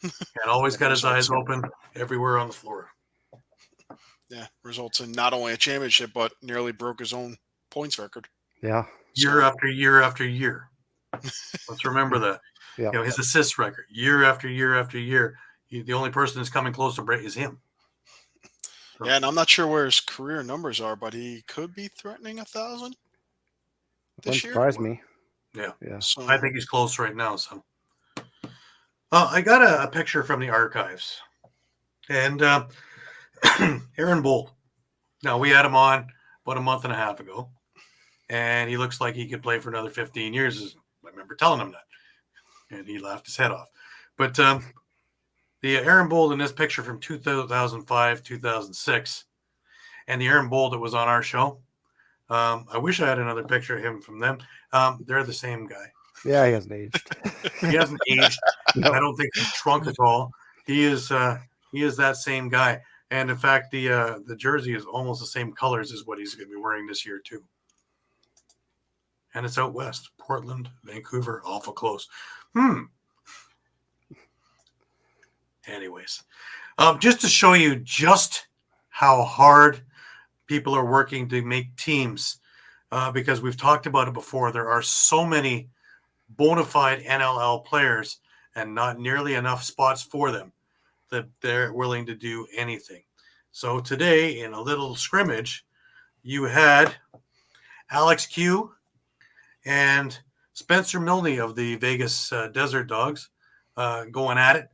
And always got his eyes open everywhere on the floor. Yeah, results in not only a championship, but nearly broke his own points record. Yeah. Year after year after year. Let's remember that. Yeah. His assist record, year after year after year. The only person that's coming close to break is him. So, yeah, and I'm not sure where his career numbers are, but he could be threatening 1,000 this year. Surprise me. Yeah. So, I think he's close right now. So, I got a picture from the archives, and Aaron Bolt. Now, we had him on about a month and a half ago, and he looks like he could play for another 15 years. I remember telling him that, and he laughed his head off. But the Aaron Bolt in this picture from 2005, 2006, and the Aaron Bolt that was on our show, I wish I had another picture of him from them. They're the same guy. Yeah, he hasn't aged. He hasn't aged. No. I don't think he's shrunk at all. He is that same guy. And in fact, the jersey is almost the same colors as what he's going to be wearing this year too. And it's out west, Portland, Vancouver, awful close. Anyways, just to show you just how hard people are working to make teams, because we've talked about it before. There are so many bona fide NLL players and not nearly enough spots for them that they're willing to do anything. So today, in a little scrimmage, you had Alex Q and Spencer Milne of the Vegas Desert Dogs going at it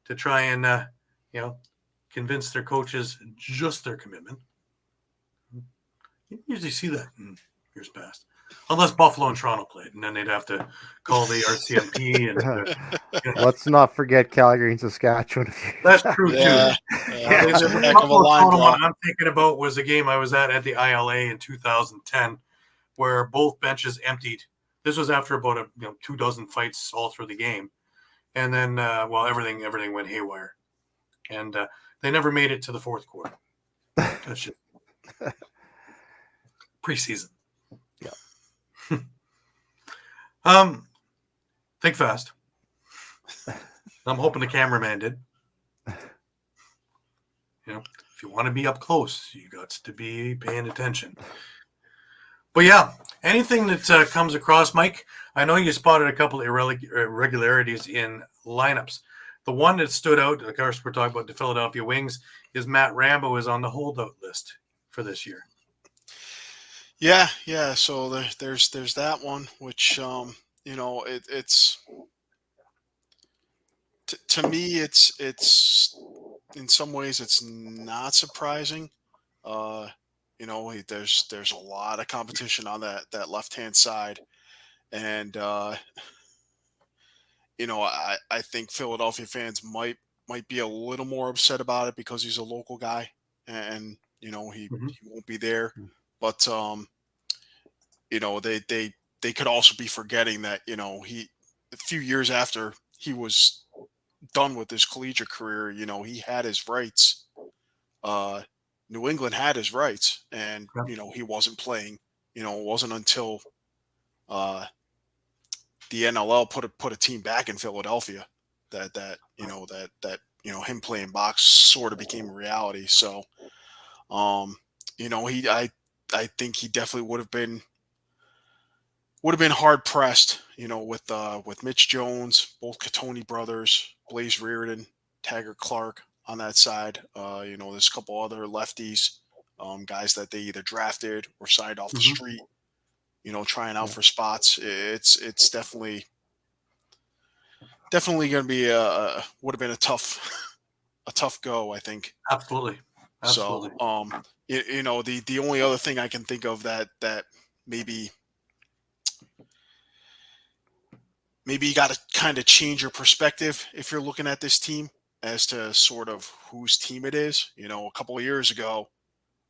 to try and convince their coaches just their commitment. You usually see that in years past, unless Buffalo and Toronto played, and then they'd have to call the RCMP. And let's not forget Calgary and Saskatchewan. That's true too. The Buffalo Toronto one I'm thinking about was a game I was at the ILA in 2010, where both benches emptied. This was after about 2 dozen fights all through the game, and then everything went haywire, and they never made it to the fourth quarter. That's just preseason. Yeah. Think fast. I'm hoping the cameraman did. If you want to be up close, you got to be paying attention. But yeah, anything that comes across, Mike, I know you spotted a couple of irregularities in lineups. The one that stood out, of course, we're talking about the Philadelphia Wings, is Matt Rambo is on the holdout list for this year. Yeah. So there's that one, which it's to me it's in some ways it's not surprising. There's a lot of competition on that left-hand side, and I think Philadelphia fans might be a little more upset about it because he's a local guy, and he won't be there. But they could also be forgetting that he a few years after he was done with his collegiate career, he had his rights. New England had his rights, and he wasn't playing. It wasn't until the NLL put a team back in Philadelphia that him playing box sort of became a reality. So I think he definitely would have been hard pressed, with Mitch Jones, both Catoni brothers, Blaze Reardon, Taggart Clark on that side. There's a couple other lefties, guys that they either drafted or signed off the street, trying out for spots. It's definitely going to be would have been a tough go, I think. Absolutely. So, the only other thing I can think of that maybe you got to kind of change your perspective if you're looking at this team as to sort of whose team it is. A couple of years ago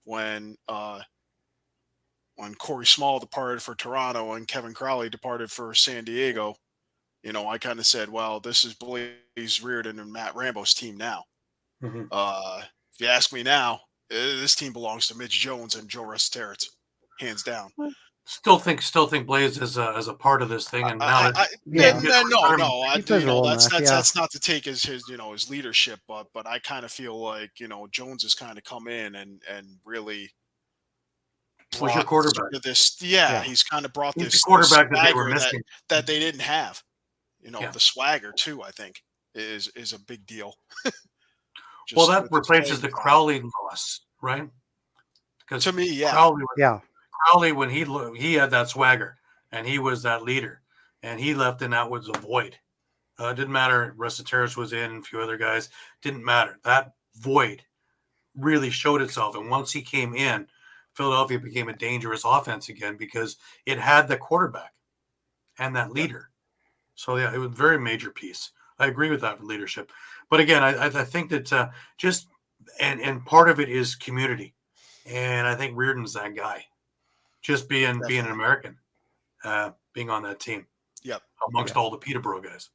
when Corey Small departed for Toronto and Kevin Crowley departed for San Diego, I kind of said, well, this is Blaze Reardon and Matt Rambo's team now. If you ask me now, this team belongs to Mitch Jones and Joe Restaterets, hands down. Still think Blaze is a part of this thing, and now that's not to take his leadership, but I kind of feel like Jones has kind of come in and really was your quarterback. He's kind of brought he's this the quarterback this that they were missing that they didn't have. The swagger too, I think, is a big deal. Well, that replaces the Crowley loss, right? Because to me, Crowley, when he had that swagger and he was that leader, and he left, and that was a void. Didn't matter. Restaterets was in, a few other guys. Didn't matter. That void really showed itself, and once he came in, Philadelphia became a dangerous offense again because it had the quarterback and that leader. So yeah, it was a very major piece. I agree with that leadership, but again, I think that just and part of it is community, and I think Reardon's that guy. Just being an American, being on that team. Yep. Amongst all the Peterborough guys.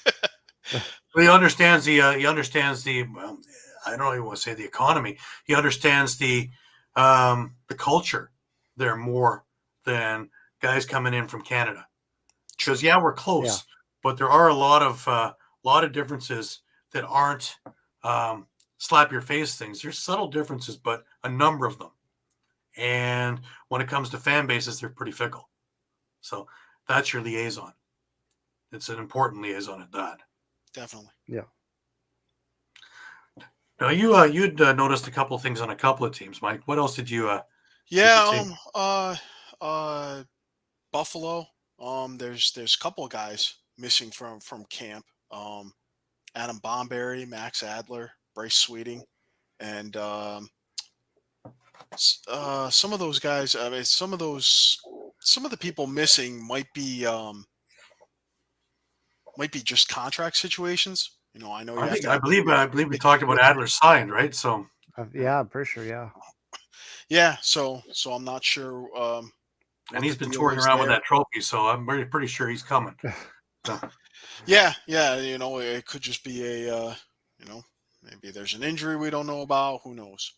But he understands the well, I don't even want to say the economy. He understands the culture there more than guys coming in from Canada. Because we're close, but there are a lot of differences that aren't slap your face things. There's subtle differences, but a number of them. And when it comes to fan bases, they're pretty fickle. So that's your liaison. It's an important liaison at that. Definitely. Yeah. Now you'd noticed a couple of things on a couple of teams, Mike. What else did you? Buffalo. There's a couple of guys missing from camp. Adam Bomberry, Max Adler, Bryce Sweeting, and some of those guys. I mean, some of the people missing might be just contract situations. I know. I believe we talked about Adler signed, right? So yeah, I'm pretty sure. Yeah. Yeah. So I'm not sure. And he's been touring around with that trophy, so I'm pretty sure he's coming. So. Yeah. It could just be maybe there's an injury we don't know about. Who knows?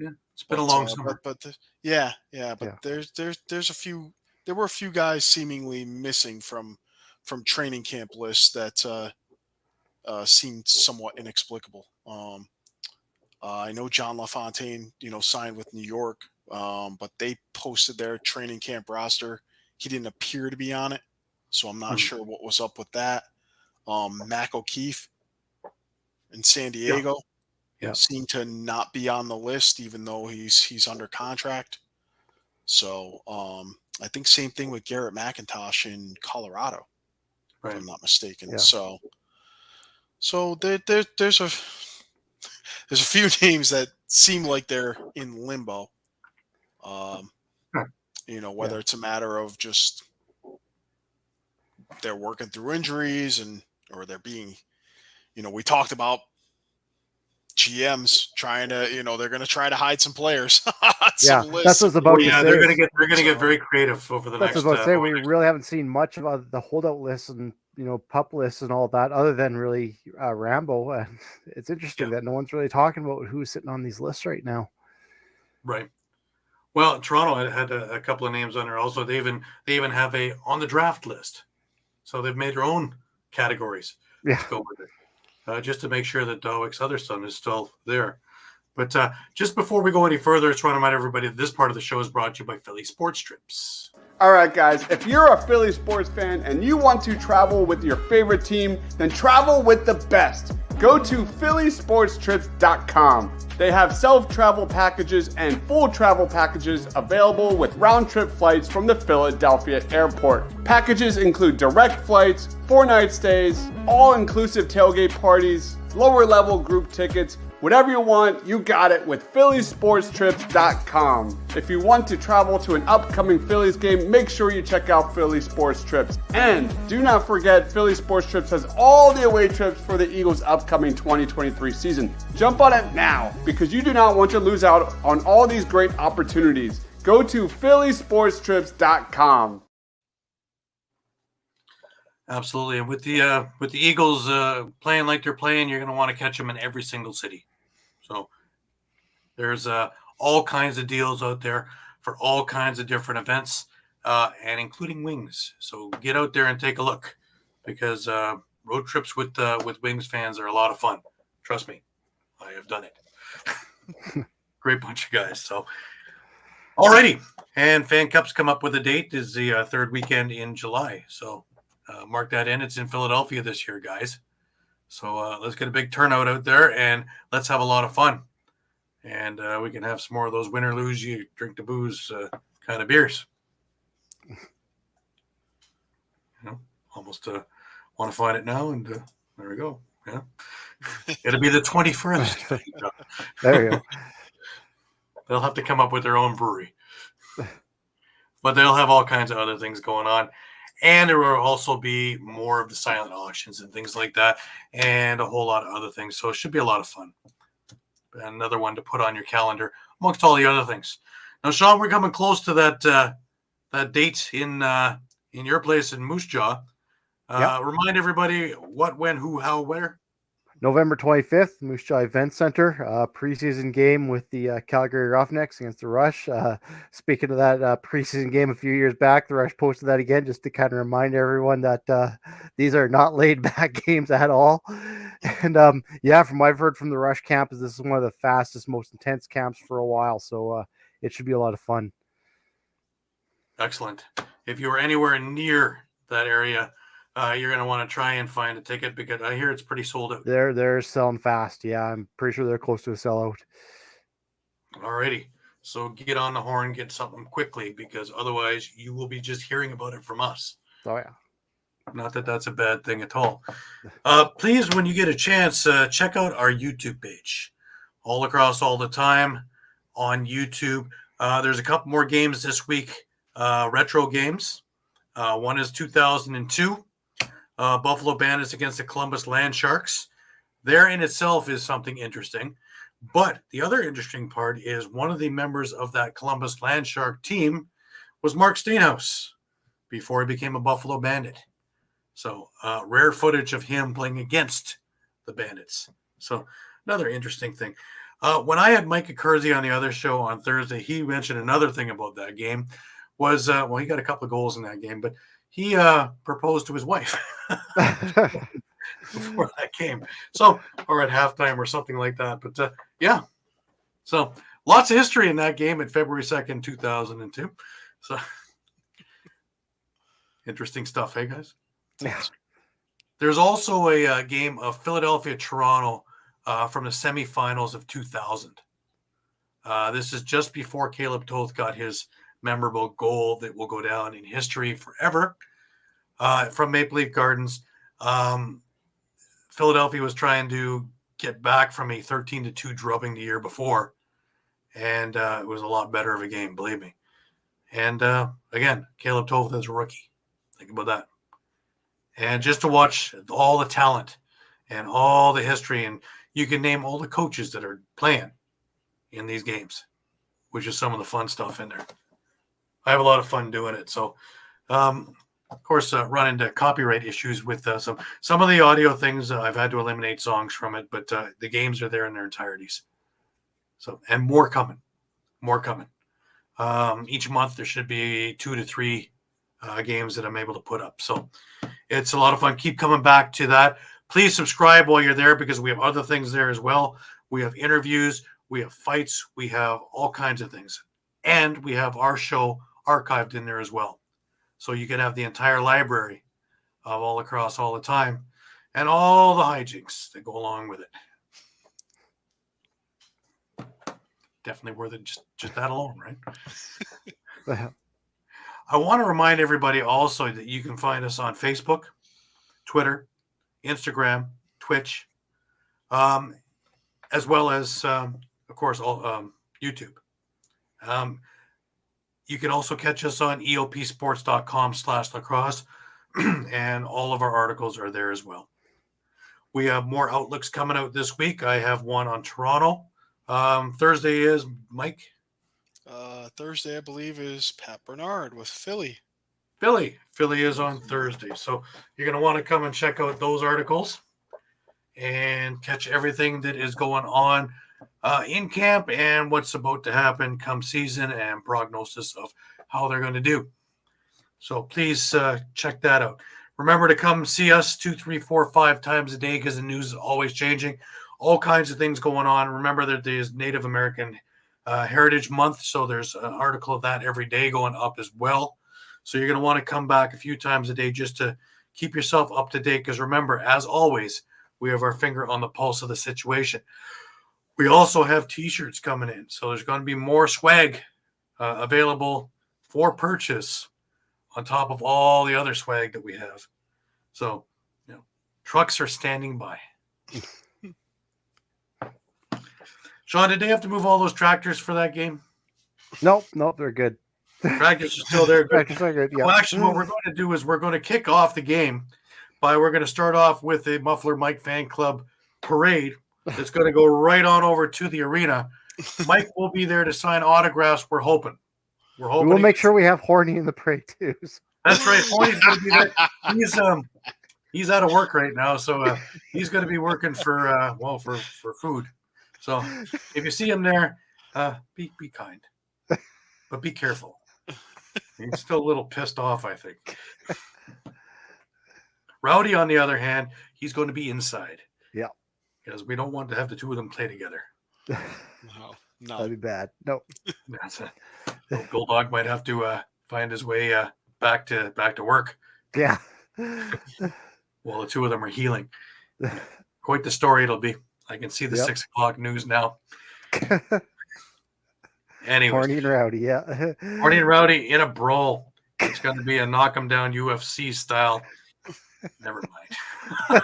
It's been a long summer. But there's a few. There were a few guys seemingly missing from training camp lists that seemed somewhat inexplicable. I know John LaFontaine, signed with New York, but they posted their training camp roster. He didn't appear to be on it, so I'm not sure what was up with that. Mac O'Keefe in San Diego seemed to not be on the list, even though he's under contract. So I think same thing with Garrett McIntosh in Colorado, if I'm not mistaken. Yeah. So there's a few names that seem like they're in limbo. Whether it's a matter of just they're working through injuries or they're being, we talked about GMs trying to, they're going to try to hide some players. That's what I was about to say. They're going to get very creative over the next. That's what I was about to say. We really haven't seen much about the holdout lists and pup lists and all that, other than really Rambo. And it's interesting that no one's really talking about who's sitting on these lists right now. Right. Well, Toronto had a couple of names on there. Also, they even have a on the draft list, so they've made their own categories. Yeah. To go with it, just to make sure that Dowick's other son is still there. But just before we go any further, I just want to remind everybody that this part of the show is brought to you by Philly Sports Trips. All right, guys, if you're a Philly sports fan and you want to travel with your favorite team, then travel with the best. Go to phillysportstrips.com. They have self-travel packages and full travel packages available with round-trip flights from the Philadelphia airport. Packages include direct flights, 4-night stays, all-inclusive tailgate parties, lower-level group tickets. Whatever you want, you got it with phillysportstrips.com. If you want to travel to an upcoming Phillies game, make sure you check out Philly Sports Trips. And do not forget, Philly Sports Trips has all the away trips for the Eagles' upcoming 2023 season. Jump on it now, because you do not want to lose out on all these great opportunities. Go to phillysportstrips.com. Absolutely, and with the Eagles playing like they're playing, you're going to want to catch them in every single city. So there's all kinds of deals out there for all kinds of different events, and including wings. So get out there and take a look, because road trips with Wings fans are a lot of fun. Trust me, I have done it. Great bunch of guys. So, alrighty, and Fan Cups come up with a date. Is the third weekend in July. So mark that in. It's in Philadelphia this year, guys. So let's get a big turnout out there, and let's have a lot of fun. And we can have some more of those win or lose, you drink the booze kind of beers. Almost want to find it now, and there we go. Yeah, it'll be the 21st. There you go. They'll have to come up with their own brewery, but they'll have all kinds of other things going on. And there will also be more of the silent auctions and things like that, and a whole lot of other things. So it should be a lot of fun. Another one to put on your calendar amongst all the other things. Now, Shawn, we're coming close to that date in in your place in Moose Jaw. Remind everybody what, when, who, how, where. November 25th, Moose Jaw Event Center, preseason game with the Calgary Roughnecks against the Rush. Speaking of that preseason game a few years back, the Rush posted that again just to kind of remind everyone that these are not laid back games at all. And from what I've heard from the Rush camp, is this is one of the fastest, most intense camps for a while. So it should be a lot of fun. Excellent. If you were anywhere near that area, you're going to want to try and find a ticket because I hear it's pretty sold out. They're selling fast. Yeah, I'm pretty sure they're close to a sellout. Alrighty. So get on the horn, get something quickly, because otherwise you will be just hearing about it from us. Oh, yeah. Not that that's a bad thing at all. Please, when you get a chance, check out our YouTube page. All Lacrosse all the time on YouTube. There's a couple more games this week, retro games. One is 2002. Buffalo Bandits against the Columbus Land Sharks. There in itself is something interesting. But the other interesting part is one of the members of that Columbus Land Shark team was Mark Steenhouse before he became a Buffalo Bandit. So rare footage of him playing against the Bandits. So another interesting thing. When I had Mike Kersey on the other show on Thursday, he mentioned another thing about that game was, he got a couple of goals in that game, but he proposed to his wife before that game. So, or at halftime or something like that. But so lots of history in that game at February 2nd, 2002. So interesting stuff, hey guys? Yeah. There's also a game of Philadelphia-Toronto from the semifinals of 2000. This is just before Caleb Toth got his memorable goal that will go down in history forever from Maple Leaf Gardens. Philadelphia was trying to get back from a 13-2 drubbing the year before, and it was a lot better of a game, believe me. And again, Caleb Toth as a rookie. Think about that. And just to watch all the talent and all the history, and you can name all the coaches that are playing in these games, which is some of the fun stuff in there. I have a lot of fun doing it. So, of course, run into copyright issues with some of the audio things. I've had to eliminate songs from it, but the games are there in their entireties. So, and more coming. Each month there should be 2 to 3 games that I'm able to put up. So it's a lot of fun. Keep coming back to that. Please subscribe while you're there because we have other things there as well. We have interviews, we have fights, we have all kinds of things. And we have our show archived in there as well. So you can have the entire library of All Lacrosse all the time and all the hijinks that go along with it. Definitely worth it just that alone, right? I want to remind everybody also that you can find us on Facebook, Twitter, Instagram, Twitch, as well as, of course, YouTube. You can also catch us on eopsports.com/lacrosse, and all of our articles are there as well. We have more outlooks coming out this week. I have one on Toronto. Thursday is Mike. Thursday, I believe, is Pat Bernard with Philly. Philly is on Thursday. So you're going to want to come and check out those articles and catch everything that is going on in camp and what's about to happen come season and prognosis of how they're going to do. So please check that out. Remember to come see us 2, 3, 4, 5 times a day because the news is always changing. All kinds of things going on. Remember that there's Native American Heritage Month, so there's an article of that every day going up as well. So you're going to want to come back a few times a day just to keep yourself up to date because remember, as always, we have our finger on the pulse of the situation. We also have T-shirts coming in, so there's going to be more swag available for purchase on top of all the other swag that we have. So, trucks are standing by. Shawn, did they have to move all those tractors for that game? Nope, they're good. Tractors are still there. Tractors are good, yeah. Well, actually, what we're going to do is we're going to kick off the game we're going to start off with a Muffler Mike Fan Club parade that's going to go right on over to the arena. Mike will be there to sign autographs, we're hoping. We'll make sure we have Horny in the parade, too. That's right. Pony's going to be there. He's out of work right now, so he's going to be working for for food. So if you see him there, be kind, but be careful. He's still a little pissed off, I think. Rowdy, on the other hand, he's going to be inside. Yeah. Because we don't want to have the two of them play together. No. That'd be bad. No. Bulldog might have to find his way back to work. Yeah. While the two of them are healing. Quite the story it'll be. I can see the 6 o'clock news now. Anyways. Horny and Rowdy, yeah. Horny and Rowdy in a brawl. It's going to be a knock 'em down UFC style. Never mind.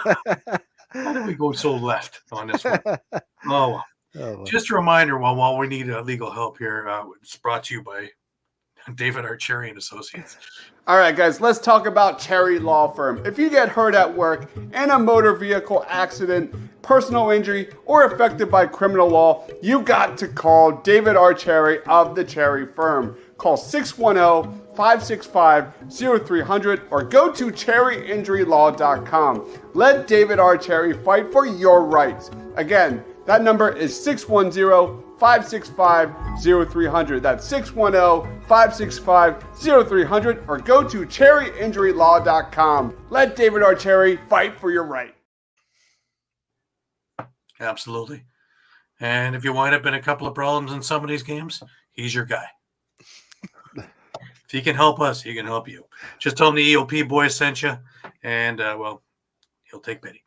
How did we go so left on this one? Oh, well. Just a reminder, while we need legal help here, it's brought to you by David Archeri and Associates. All right, guys, let's talk about Cherry Law Firm. If you get hurt at work in a motor vehicle accident, personal injury, or affected by criminal law, you got to call David Archeri of the Cherry Firm. Call 610-565-0300 or go to cherryinjurylaw.com. Let David Archeri fight for your rights. Again, that number is 610-565-0300. That's 610-565-0300 or go to cherryinjurylaw.com. Let David Archeri fight for your right. Absolutely. And if you wind up in a couple of problems in some of these games, he's your guy. If he can help us, he can help you. Just tell him the EOP boys sent you, and, he'll take pity.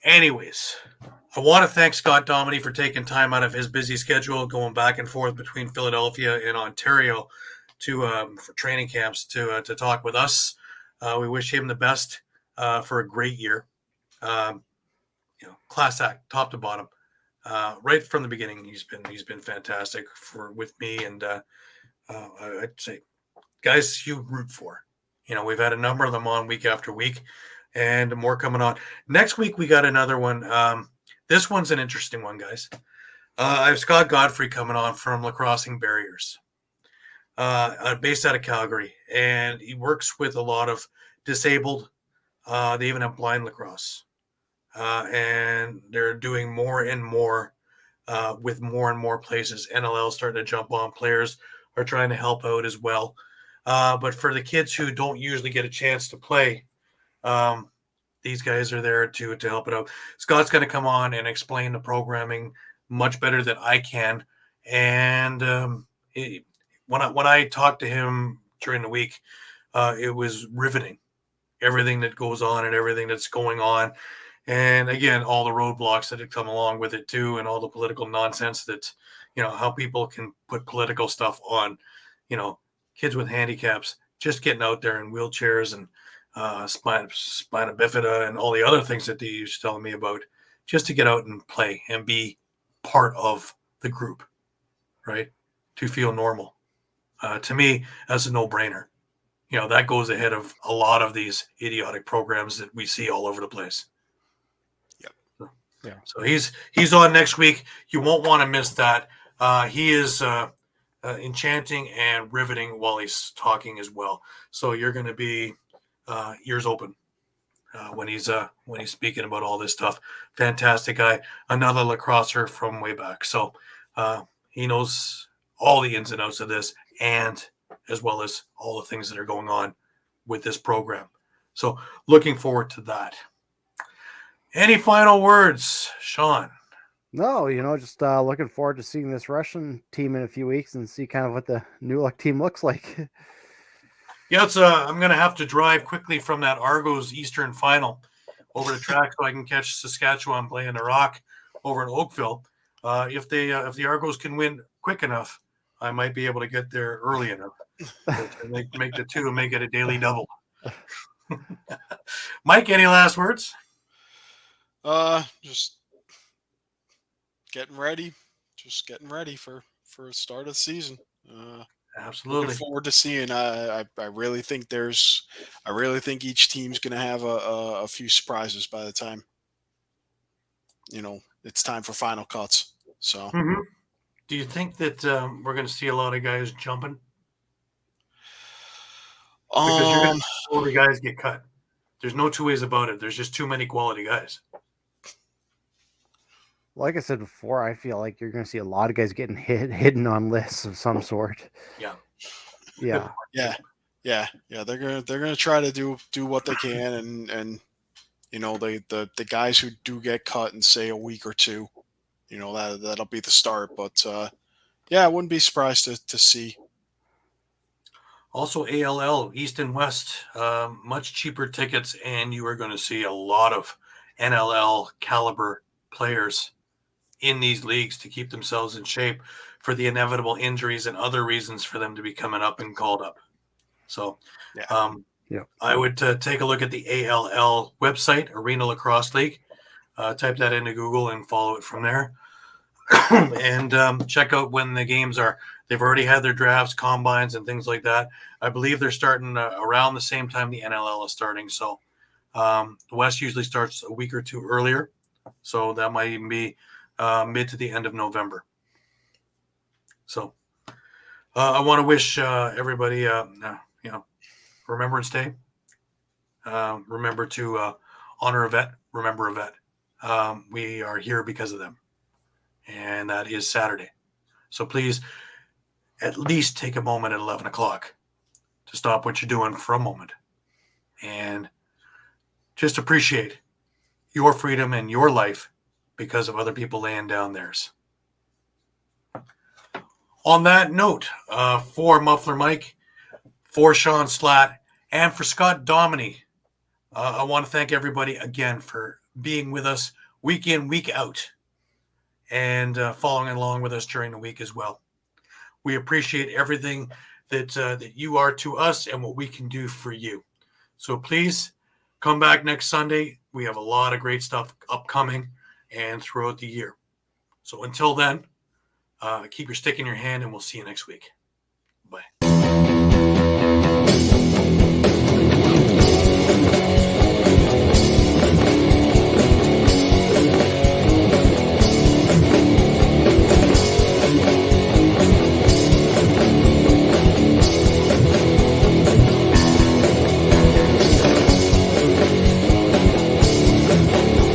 Anyways, I want to thank Scott Dominey for taking time out of his busy schedule, going back and forth between Philadelphia and Ontario for training camps to talk with us. We wish him the best for a great year. Class act, top to bottom, right from the beginning. He's been fantastic with me, and I'd say, guys, you root for. We've had a number of them on week after week, and more coming on. Next week, we got another one. This one's an interesting one, guys. I have Scott Godfrey coming on from Lacrossing Barriers, based out of Calgary, and he works with a lot of disabled. They even have blind lacrosse, and they're doing more and more with more and more places. NLL starting to jump on. Players are trying to help out as well. But for the kids who don't usually get a chance to play, these guys are there to help it out. Scott's going to come on and explain the programming much better than I can. And when I talked to him during the week, it was riveting. Everything that goes on and everything that's going on. And again, all the roadblocks that have come along with it too, and all the political nonsense that, how people can put political stuff on, kids with handicaps, just getting out there in wheelchairs and spina bifida and all the other things that he was telling me about, just to get out and play and be part of the group, right? To feel normal. To me, that's a no-brainer. That goes ahead of a lot of these idiotic programs that we see all over the place. Yep. Yeah. So he's on next week. You won't want to miss that. He is enchanting and riveting while he's talking as well. So you're going to be ears open when he's speaking about all this stuff. Fantastic guy, another lacrosser from way back. So he knows all the ins and outs of this, and as well as all the things that are going on with this program. So looking forward to that. Any final words, Shawn? No, just looking forward to seeing this Russian team in a few weeks and see kind of what the New Look team looks like. Yeah, I'm going to have to drive quickly from that Argos Eastern final over the track so I can catch Saskatchewan playing the Rock over in Oakville. If the Argos can win quick enough, I might be able to get there early enough to make the two and make it a daily double. Mike, any last words? Just getting ready. Just getting ready for the start of the season. Absolutely. Looking forward to seeing. I really think each team's going to have a few surprises by the time it's time for final cuts. So, do you think that we're going to see a lot of guys jumping? Because you're going to quality guys get cut. There's no two ways about it. There's just too many quality guys. Like I said before, I feel like you're going to see a lot of guys getting hidden on lists of some sort. Yeah. Yeah. They're gonna try to do what they can, and the guys who do get cut in say a week or two, that'll be the start. But I wouldn't be surprised to see. Also, ALL East and West, much cheaper tickets, and you are going to see a lot of NLL caliber players in these leagues to keep themselves in shape for the inevitable injuries and other reasons for them to be coming up and called up. So I would take a look at the ALL website, Arena Lacrosse League. Type that into Google and follow it from there. And check out when the games are. They've already had their drafts, combines, and things like that. I believe they're starting around the same time the NLL is starting. So the West usually starts a week or two earlier. So that might even be mid to the end of November. So I want to wish everybody, Remembrance Day. Remember to honor a vet, remember a vet. We are here because of them. And that is Saturday. So please at least take a moment at 11 o'clock to stop what you're doing for a moment and just appreciate your freedom and your life because of other people laying down theirs. On that note, for Muffler Mike, for Shawn Slaght, and for Scott Dominey, I want to thank everybody again for being with us week in, week out, and following along with us during the week as well. We appreciate everything that you are to us and what we can do for you. So please come back next Sunday. We have a lot of great stuff upcoming and throughout the year. So until then, keep your stick in your hand, and we'll see you next week.